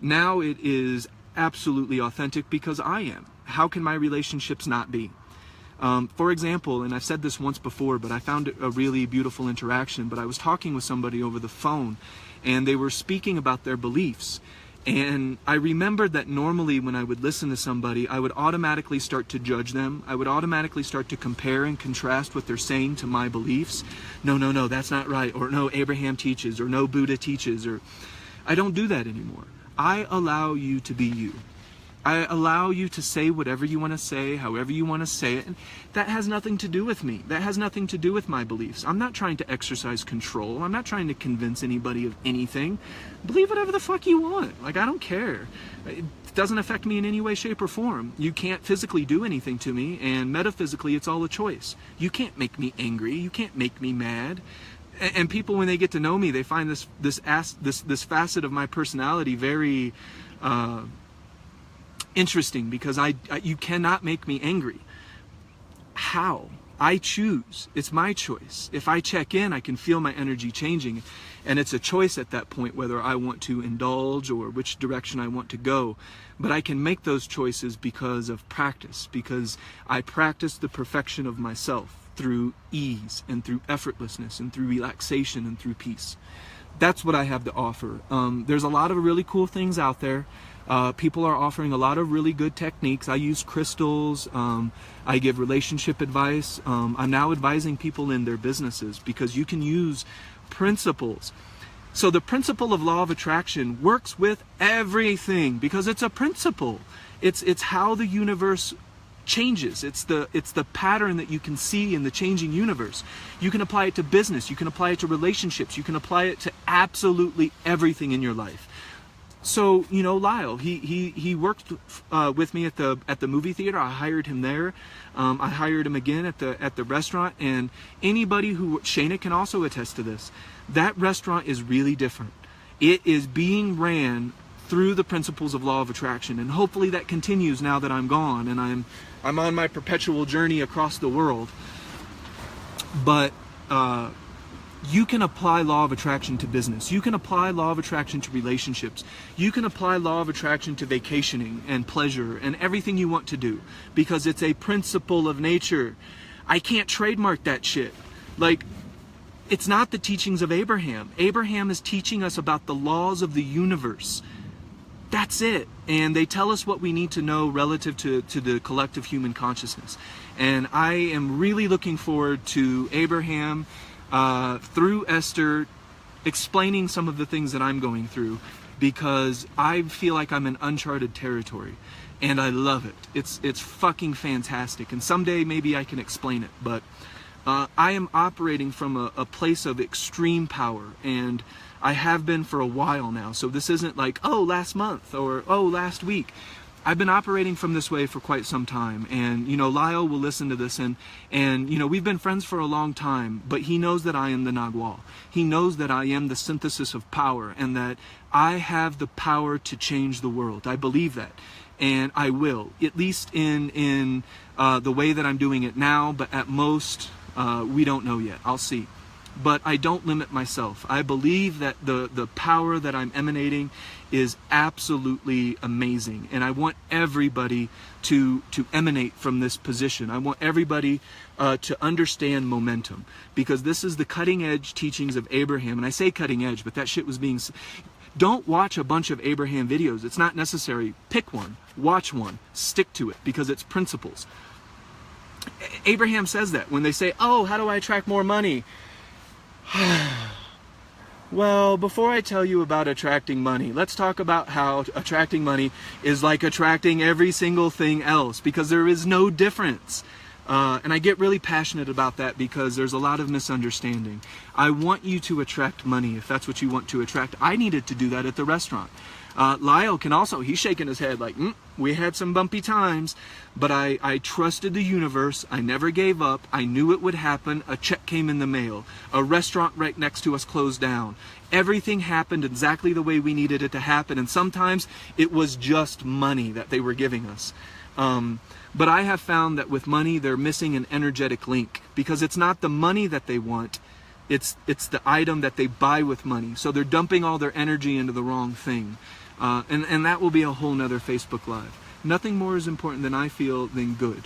Speaker 1: now it is absolutely authentic because I am. How can my relationships not be? For example, and I've said this once before, but I found it a really beautiful interaction, but I was talking with somebody over the phone, and they were speaking about their beliefs. And I remembered that normally when I would listen to somebody, I would automatically start to judge them. I would automatically start to compare and contrast what they're saying to my beliefs. No, that's not right. Or no, Abraham teaches, or no, Buddha teaches, or I don't do that anymore. I allow you to be you. I allow you to say whatever you want to say, however you want to say it. And that has nothing to do with me. That has nothing to do with my beliefs. I'm not trying to exercise control. I'm not trying to convince anybody of anything. Believe whatever the fuck you want. Like, I don't care. It doesn't affect me in any way, shape, or form. You can't physically do anything to me, and metaphysically, it's all a choice. You can't make me angry. You can't make me mad. And people, when they get to know me, they find this facet of my personality very interesting, because you cannot make me angry. How? I choose. It's my choice. If I check in, I can feel my energy changing, and it's a choice at that point whether I want to indulge or which direction I want to go. But I can make those choices because of practice, because I practice the perfection of myself through ease and through effortlessness and through relaxation and through peace. That's what I have to offer. There's a lot of really cool things out there. People are offering a lot of really good techniques. I use crystals. I give relationship advice. I'm now advising people in their businesses, because you can use principles. So the principle of law of attraction works with everything because it's a principle. It's how the universe changes. It's the pattern that you can see in the changing universe. You can apply it to business. You can apply it to relationships. You can apply it to absolutely everything in your life. So, you know, Lyle, he worked with me at the movie theater. I hired him there. I hired him again at the restaurant. And anybody who, Shayna can also attest to this, that restaurant is really different. It is being ran through the principles of law of attraction, and hopefully that continues now that I'm gone and I'm on my perpetual journey across the world. But you can apply law of attraction to business. You can apply law of attraction to relationships. You can apply law of attraction to vacationing and pleasure and everything you want to do, because it's a principle of nature. I can't trademark that shit. Like, it's not the teachings of Abraham. Abraham is teaching us about the laws of the universe. That's it. And they tell us what we need to know relative to the collective human consciousness. And I am really looking forward to Abraham, through Esther, explaining some of the things that I'm going through, because I feel like I'm in uncharted territory. And I love it. It's fucking fantastic. And someday maybe I can explain it. But I am operating from a place of extreme power, and I have been for a while now. So this isn't like, oh, last month or oh, last week. I've been operating from this way for quite some time, and you know, Lyle will listen to this, and you know, we've been friends for a long time, but he knows that I am the Nagual. He knows that I am the synthesis of power, and that I have the power to change the world. I believe that, and I will, at least in the way that I'm doing it now, but at most, we don't know yet. I'll see. But I don't limit myself. I believe that the power that I'm emanating is absolutely amazing. And I want everybody to emanate from this position. I want everybody to understand momentum. Because this is the cutting edge teachings of Abraham. And I say cutting edge, but that shit was being... Don't watch a bunch of Abraham videos. It's not necessary. Pick one. Watch one. Stick to it. Because it's principles. Abraham says that when they say, oh, how do I attract more money? Well, before I tell you about attracting money, let's talk about how attracting money is like attracting every single thing else, because there is no difference. And I get really passionate about that because there's a lot of misunderstanding. I want you to attract money if that's what you want to attract. I needed to do that at the restaurant. Lyle can also, he's shaking his head like, we had some bumpy times, but I trusted the universe. I never gave up. I knew it would happen. A check came in the mail. A restaurant right next to us closed down. Everything happened exactly the way we needed it to happen, and sometimes it was just money that they were giving us. But I have found that with money, they're missing an energetic link, because it's not the money that they want. It's the item that they buy with money. So they're dumping all their energy into the wrong thing. And that will be a whole nother Facebook Live. Nothing more is important than I feel than good.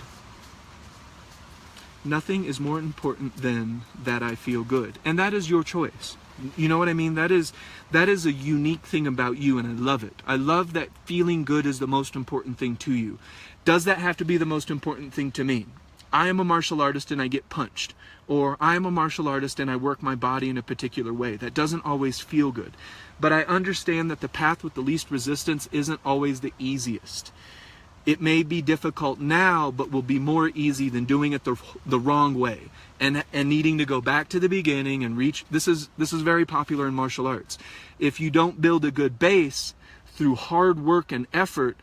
Speaker 1: Nothing is more important than that I feel good. And that is your choice. You know what I mean? That is a unique thing about you, and I love it. I love that feeling good is the most important thing to you. Does that have to be the most important thing to me? I am a martial artist and I get punched. Or I am a martial artist and I work my body in a particular way. That doesn't always feel good. But I understand that the path with the least resistance isn't always the easiest. It may be difficult now, but will be more easy than doing it the wrong way. And needing to go back to the beginning and reach... This is very popular in martial arts. If you don't build a good base through hard work and effort,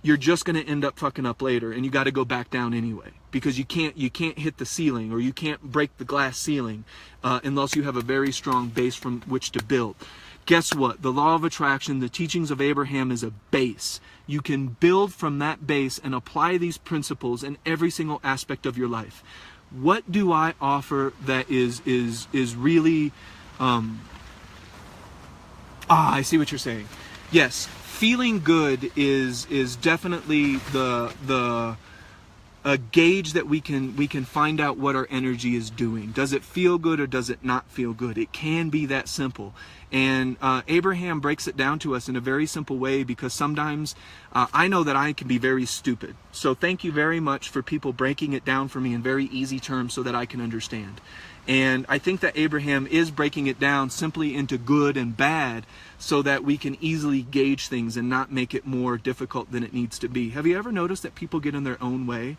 Speaker 1: you're just going to end up fucking up later, and you got to go back down anyway, because you can't hit the ceiling, or you can't break the glass ceiling unless you have a very strong base from which to build. Guess what? The law of attraction, the teachings of Abraham, is a base. You can build from that base and apply these principles in every single aspect of your life. What do I offer that is really I see what you're saying. Yes, feeling good is definitely a gauge that we can find out what our energy is doing. Does it feel good or does it not feel good? It can be that simple. And Abraham breaks it down to us in a very simple way, because sometimes I know that I can be very stupid. So thank you very much for people breaking it down for me in very easy terms so that I can understand. And I think that Abraham is breaking it down simply into good and bad so that we can easily gauge things and not make it more difficult than it needs to be. Have you ever noticed that people get in their own way?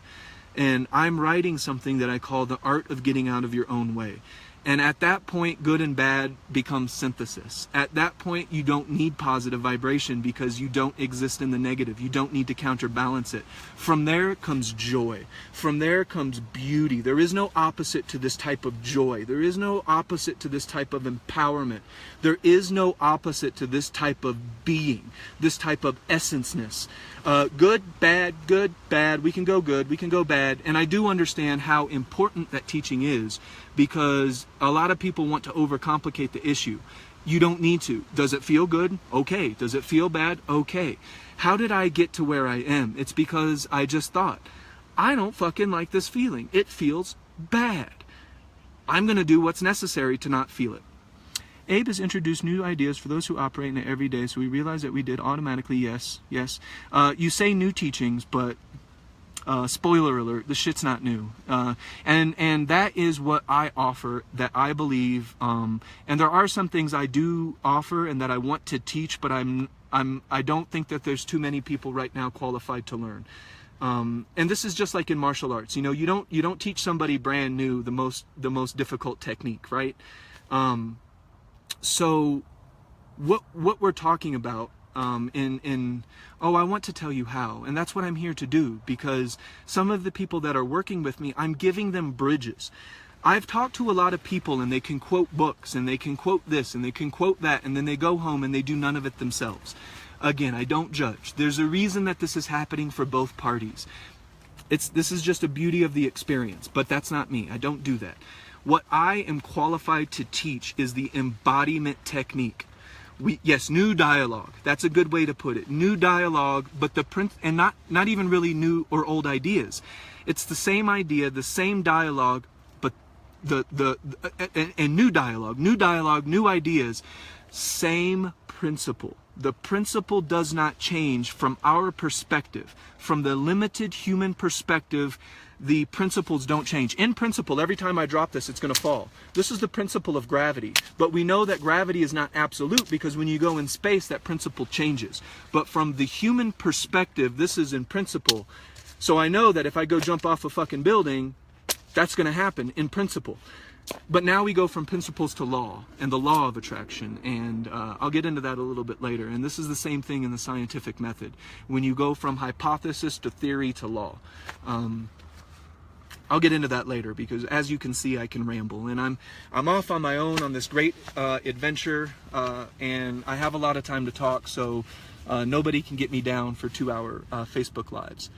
Speaker 1: And I'm writing something that I call the art of getting out of your own way. And at that point, good and bad becomes synthesis. At that point, you don't need positive vibration because you don't exist in the negative. You don't need to counterbalance it. From there comes joy. From there comes beauty. There is no opposite to this type of joy. There is no opposite to this type of empowerment. There is no opposite to this type of being, this type of essenceness. Good, bad. We can go good, we can go bad. And I do understand how important that teaching is, because a lot of people want to overcomplicate the issue. You don't need to. Does it feel good? Okay. Does it feel bad? Okay. How did I get to where I am? It's because I just thought, I don't fucking like this feeling. It feels bad. I'm going to do what's necessary to not feel it. Abe has introduced new ideas for those who operate in it every day, so we realize that we did automatically. Yes. You say new teachings, but spoiler alert, the shit's not new. And that is what I offer, that I believe, and there are some things I do offer and that I want to teach, but I don't think that there's too many people right now qualified to learn. And this is just like in martial arts. You know, you don't teach somebody brand new the most difficult technique, right? So what we're talking about oh, I want to tell you how. And that's what I'm here to do, because some of the people that are working with me, I'm giving them bridges. I've talked to a lot of people, and they can quote books, and they can quote this, and they can quote that, and then they go home and they do none of it themselves. Again, I don't judge. There's a reason that this is happening for both parties. This is just a beauty of the experience, but that's not me. I don't do that. What I am qualified to teach is the embodiment technique. Yes, new dialogue. That's a good way to put it. New dialogue, but and not even really new or old ideas. It's the same idea, the same dialogue, but and new dialogue, new ideas, same principle. The principle does not change from our perspective. From the limited human perspective, the principles don't change. In principle, every time I drop this, it's going to fall. This is the principle of gravity. But we know that gravity is not absolute, because when you go in space, that principle changes. But from the human perspective, this is in principle. So I know that if I go jump off a fucking building, that's going to happen in principle. But now we go from principles to law, and the law of attraction, and I'll get into that a little bit later. And this is the same thing in the scientific method, when you go from hypothesis to theory to law. I'll get into that later, because as you can see, I can ramble, and I'm off on my own on this great adventure, and I have a lot of time to talk, so nobody can get me down for 2-hour Facebook lives.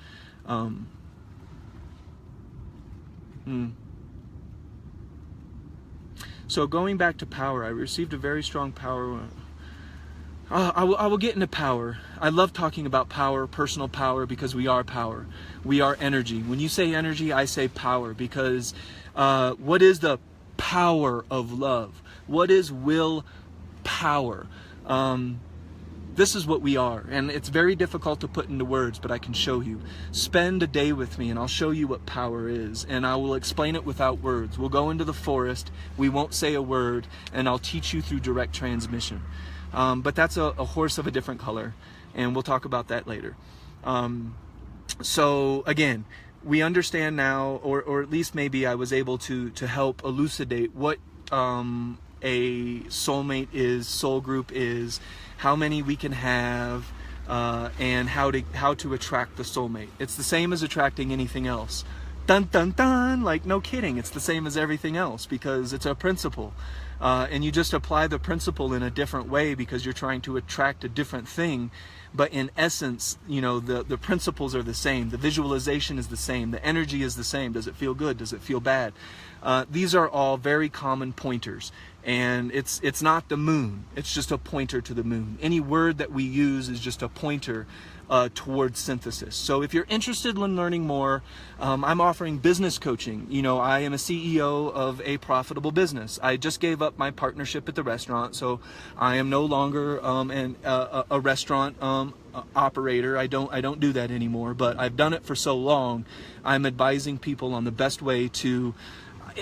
Speaker 1: So going back to power, I received a very strong power. I will get into power. I love talking about power, personal power, because we are power. We are energy. When you say energy, I say power, because what is the power of love? What is will power? This is what we are, and it's very difficult to put into words, but I can show you. Spend a day with me and I'll show you what power is, and I will explain it without words. We'll go into the forest, we won't say a word, and I'll teach you through direct transmission. But that's a horse of a different color, and we'll talk about that later. So again, we understand now, or at least maybe I was able to help elucidate what a soulmate is, soul group is, how many we can have, and how to attract the soulmate. It's the same as attracting anything else. Dun dun dun, like no kidding, it's the same as everything else, because it's a principle. And you just apply the principle in a different way because you're trying to attract a different thing. But in essence, you know, the principles are the same. The visualization is the same. The energy is the same. Does it feel good? Does it feel bad? These are all very common pointers. And it's not the moon. It's just a pointer to the moon. Any word that we use is just a pointer towards synthesis. So if you're interested in learning more, I'm offering business coaching. You know, I am a CEO of a profitable business. I just gave up my partnership at the restaurant, so I am no longer a restaurant operator. I don't do that anymore, but I've done it for so long. I'm advising people on the best way to,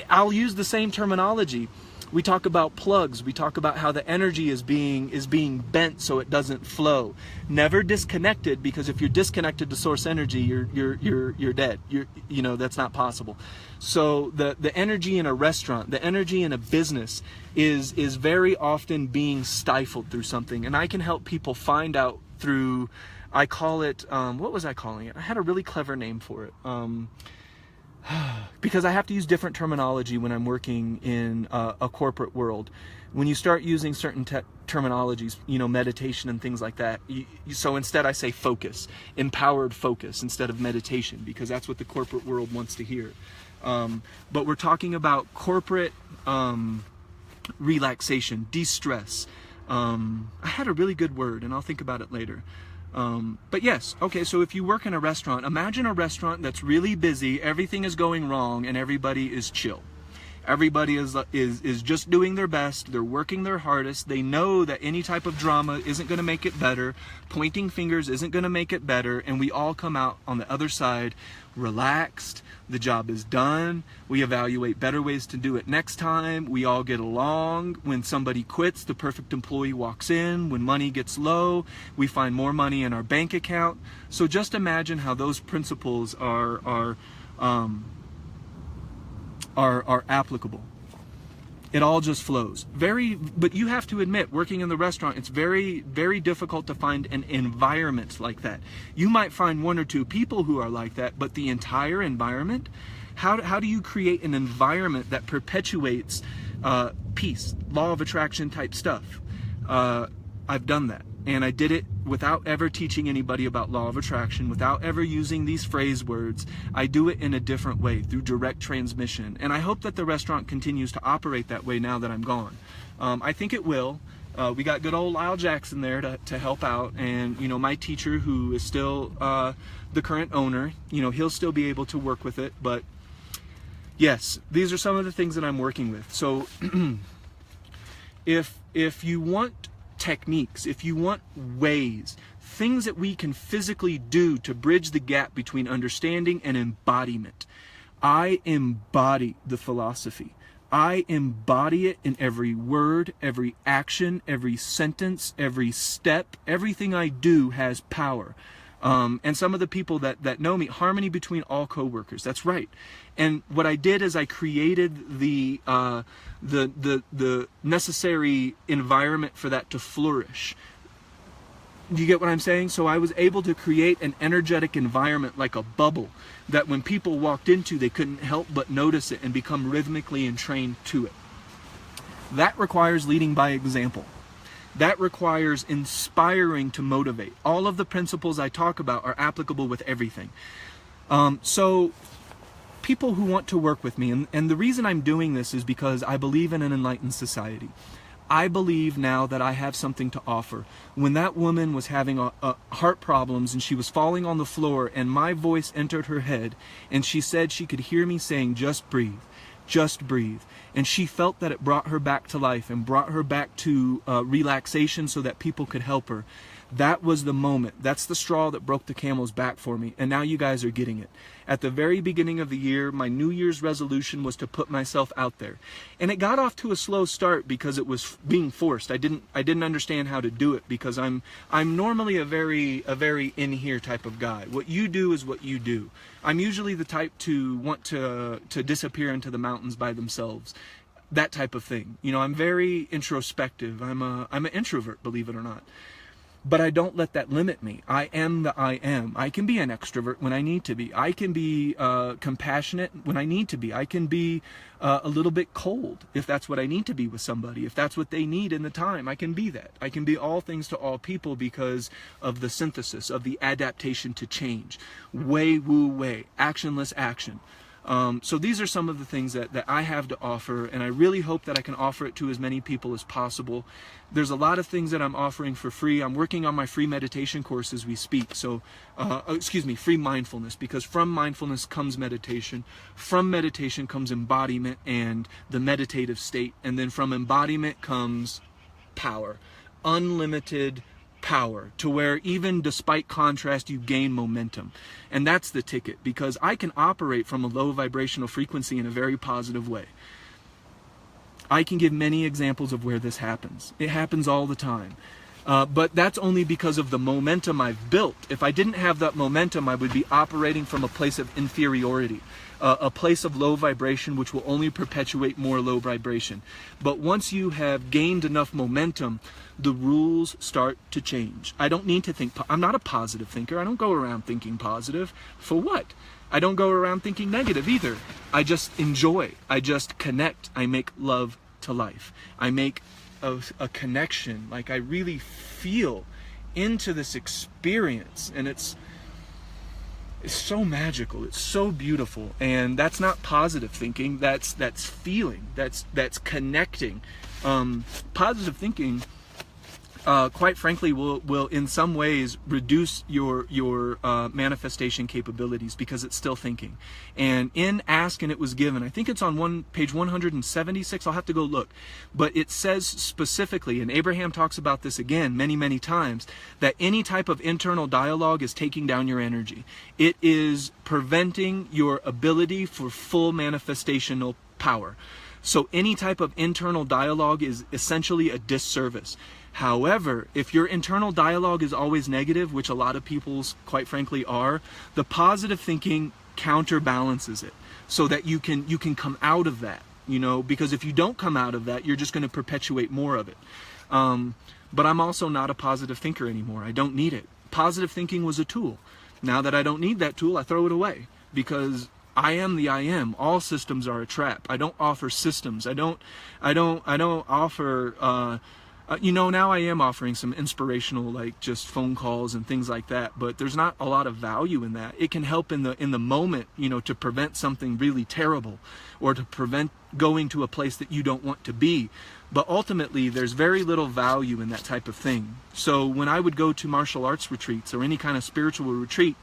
Speaker 1: I'll use the same terminology. We talk about plugs. We talk about how the energy is being bent so it doesn't flow. Never disconnected, because if you're disconnected to source energy, you're dead. You know, that's not possible. So the energy in a restaurant, the energy in a business is very often being stifled through something, and I can help people find out through, I call it, what was I calling it? I had a really clever name for it. Because I have to use different terminology when I'm working in a corporate world. When you start using certain terminologies, you know, meditation and things like that, so instead I say focus, empowered focus instead of meditation, because that's what the corporate world wants to hear. But we're talking about corporate relaxation, de-stress. I had a really good word, and I'll think about it later. But yes, okay, so if you work in a restaurant, imagine a restaurant that's really busy, everything is going wrong, and everybody is chill. Everybody is just doing their best, they're working their hardest, they know that any type of drama isn't going to make it better, pointing fingers isn't going to make it better, and we all come out on the other side relaxed, the job is done, we evaluate better ways to do it next time, we all get along. When somebody quits, the perfect employee walks in. When money gets low, we find more money in our bank account. So just imagine how those principles are applicable. It all just flows. But you have to admit, working in the restaurant, it's very, very difficult to find an environment like that. You might find one or two people who are like that, but the entire environment, how do you create an environment that perpetuates peace, law of attraction type stuff? I've done that. And I did it without ever teaching anybody about law of attraction, without ever using these phrase words. I do it in a different way, through direct transmission. And I hope that the restaurant continues to operate that way now that I'm gone. I think it will. We got good old Lyle Jackson there to help out. And, you know, my teacher, who is still the current owner, you know, he'll still be able to work with it. But yes, these are some of the things that I'm working with. So if you want techniques, if you want ways, things that we can physically do to bridge the gap between understanding and embodiment, I embody the philosophy. I embody it in every word, every action, every sentence, every step. Everything I do has power. And some of the people that know me, harmony between all coworkers. That's right. And what I did is I created the necessary environment for that to flourish. Do you get what I'm saying? So I was able to create an energetic environment, like a bubble, that when people walked into, they couldn't help but notice it and become rhythmically entrained to it. That requires leading by example. That requires inspiring to motivate. All of the principles I talk about are applicable with everything. So people who want to work with me, and the reason I'm doing this is because I believe in an enlightened society. I believe now that I have something to offer. When that woman was having heart problems and she was falling on the floor and my voice entered her head and she said she could hear me saying, just breathe. Just breathe. And she felt that it brought her back to life and brought her back to relaxation so that people could help her. That was the moment. That's the straw that broke the camel's back for me. And now you guys are getting it. At the very beginning of the year, my New Year's resolution was to put myself out there. And it got off to a slow start because it was being forced. I didn't understand how to do it because I'm normally a very in here type of guy. What you do is what you do. I'm usually the type to want to disappear into the mountains by themselves. That type of thing. You know, I'm very introspective. I'm an introvert, believe it or not. But I don't let that limit me. I am the I am. I can be an extrovert when I need to be. I can be compassionate when I need to be. I can be a little bit cold if that's what I need to be with somebody. If that's what they need in the time, I can be that. I can be all things to all people because of the synthesis, of the adaptation to change. Wei Wu Wei. Actionless action. So these are some of the things that I have to offer, and I really hope that I can offer it to as many people as possible. There's a lot of things that I'm offering for free. I'm working on my free meditation course as we speak. So, free mindfulness, because from mindfulness comes meditation. From meditation comes embodiment and the meditative state. And then from embodiment comes power. Unlimited power, to where even despite contrast you gain momentum. And that's the ticket, because I can operate from a low vibrational frequency in a very positive way. I can give many examples of where this happens. It happens all the time. But that's only because of the momentum I've built. If I didn't have that momentum, I would be operating from a place of inferiority, a place of low vibration, which will only perpetuate more low vibration. But once you have gained enough momentum, the rules start to change. I don't need to think. I'm not a positive thinker. I don't go around thinking positive. For what? I don't go around thinking negative either. I just enjoy. I just connect. I make love to life. I make a connection. Like I really feel into this experience, and it's so magical. It's so beautiful. And that's not positive thinking. That's feeling. That's connecting. Positive thinking, quite frankly, will in some ways reduce your manifestation capabilities, because it's still thinking. And in Ask and It Was Given, I think it's on page 176, I'll have to go look, but it says specifically, and Abraham talks about this again many times, that any type of internal dialogue is taking down your energy. It is preventing your ability for full manifestational power. So any type of internal dialogue is essentially a disservice. However, if your internal dialogue is always negative, which a lot of people's quite frankly are, the positive thinking counterbalances it so that you can come out of that. you know, because if you don't come out of that, you're just going to perpetuate more of it. But I'm also not a positive thinker anymore. I don't need it. Positive thinking was a tool. Now that I don't need that tool, I throw it away, because I am the I am. All systems are a trap. I don't offer systems. I don't offer, you know, now I am offering some inspirational, like just phone calls and things like that, but there's not a lot of value in that. It can help in the moment, you know, to prevent something really terrible, or to prevent going to a place that you don't want to be. But ultimately, there's very little value in that type of thing. So when I would go to martial arts retreats or any kind of spiritual retreat,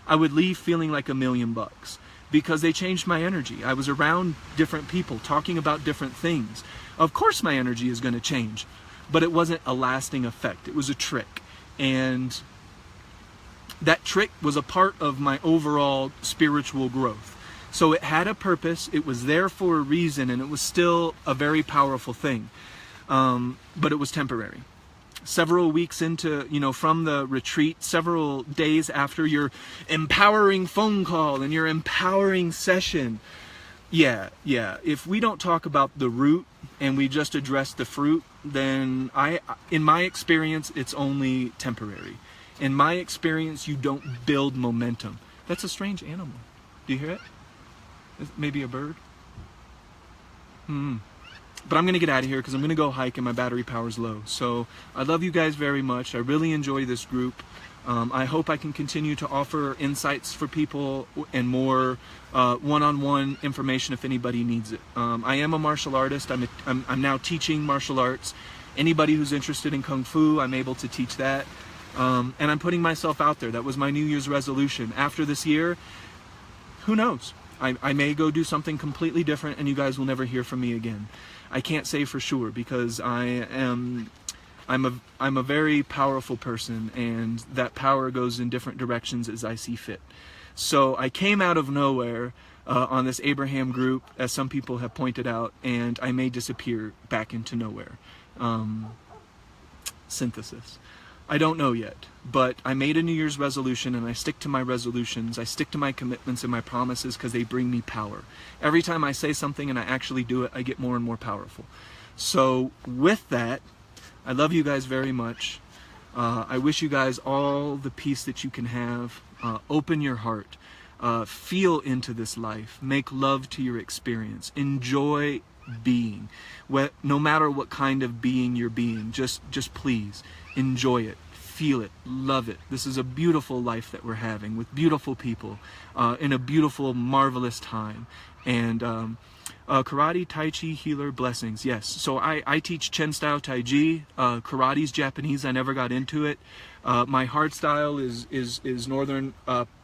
Speaker 1: I would leave feeling like $1,000,000, because they changed my energy. I was around different people talking about different things. Of course my energy is going to change, but it wasn't a lasting effect. It was a trick. And that trick was a part of my overall spiritual growth. So it had a purpose, it was there for a reason, and it was still a very powerful thing. But it was temporary. Several weeks into, you know, from the retreat, several days after your empowering phone call and your empowering session, if we don't talk about the root and we just address the fruit, then in my experience, it's only temporary. In my experience, you don't build momentum. That's a strange animal. Do you hear it? Maybe a bird? But I'm going to get out of here because I'm going to go hike and my battery power's low. So I love you guys very much. I really enjoy this group. I hope I can continue to offer insights for people and more one-on-one information if anybody needs it. I am a martial artist. I'm now teaching martial arts. Anybody who's interested in Kung Fu, I'm able to teach that. And I'm putting myself out there. That was my New Year's resolution. After this year, who knows? I may go do something completely different and you guys will never hear from me again. I can't say for sure, because I'm a very powerful person, and that power goes in different directions as I see fit. So I came out of nowhere on this Abraham group, as some people have pointed out, and I may disappear back into nowhere. Synthesis. I don't know yet, but I made a New Year's resolution, and I stick to my resolutions. I stick to my commitments and my promises because they bring me power. Every time I say something and I actually do it, I get more and more powerful. So with that, I love you guys very much. I wish you guys all the peace that you can have. Open your heart. Feel into this life. Make love to your experience. Enjoy being. No matter what kind of being you're being, just please enjoy it. Feel it. Love it. This is a beautiful life that we're having with beautiful people in a beautiful, marvelous time. And karate, tai chi, healer, blessings. Yes. So I teach Chen style Tai Chi. Karate's Japanese. I never got into it. My hard style is Northern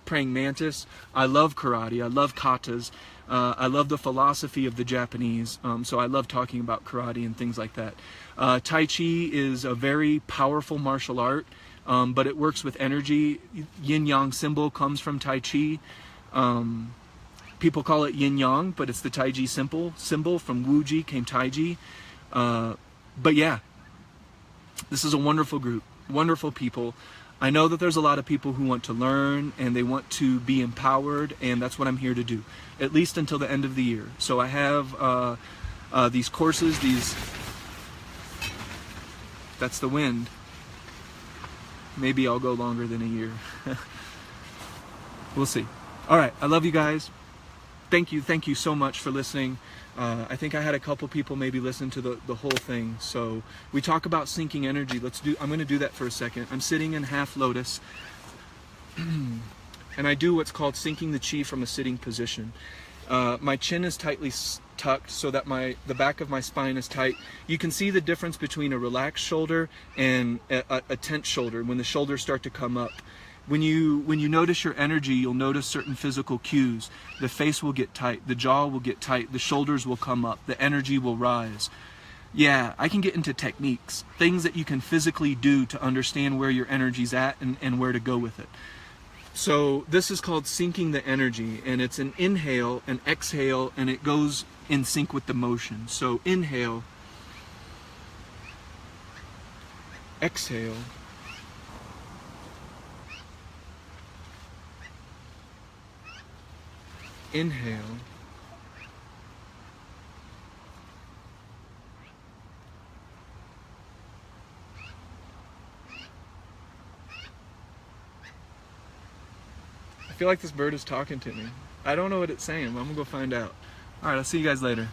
Speaker 1: praying mantis. I love karate. I love katas. I love the philosophy of the Japanese. So I love talking about karate and things like that. Tai Chi is a very powerful martial art, but it works with energy. Yin-yang symbol comes from Tai Chi. People call it yin-yang, but it's the Tai Chi symbol. From Wu-Ji came Tai Chi. But yeah, this is a wonderful group, wonderful people. I know that there's a lot of people who want to learn and they want to be empowered, and that's what I'm here to do, at least until the end of the year. So I have these courses, that's the wind. Maybe I'll go longer than a year. We'll see. All right, I love you guys. Thank you so much for listening. I think I had a couple people maybe listen to the whole thing. So we talk about syncing energy. I'm going to do that for a second. I'm sitting in half lotus, and I do what's called syncing the chi from a sitting position. My chin is tightly tucked so that the back of my spine is tight. You can see the difference between a relaxed shoulder and a tense shoulder when the shoulders start to come up. When you notice your energy, you'll notice certain physical cues. The face will get tight, the jaw will get tight, the shoulders will come up, the energy will rise. Yeah, I can get into techniques, things that you can physically do to understand where your energy's at and where to go with it. So this is called syncing the energy, and it's an inhale, an exhale, and it goes in sync with the motion. So inhale, exhale, inhale, feel like this bird is talking to me. I don't know what it's saying, but I'm gonna go find out. All right, I'll see you guys later.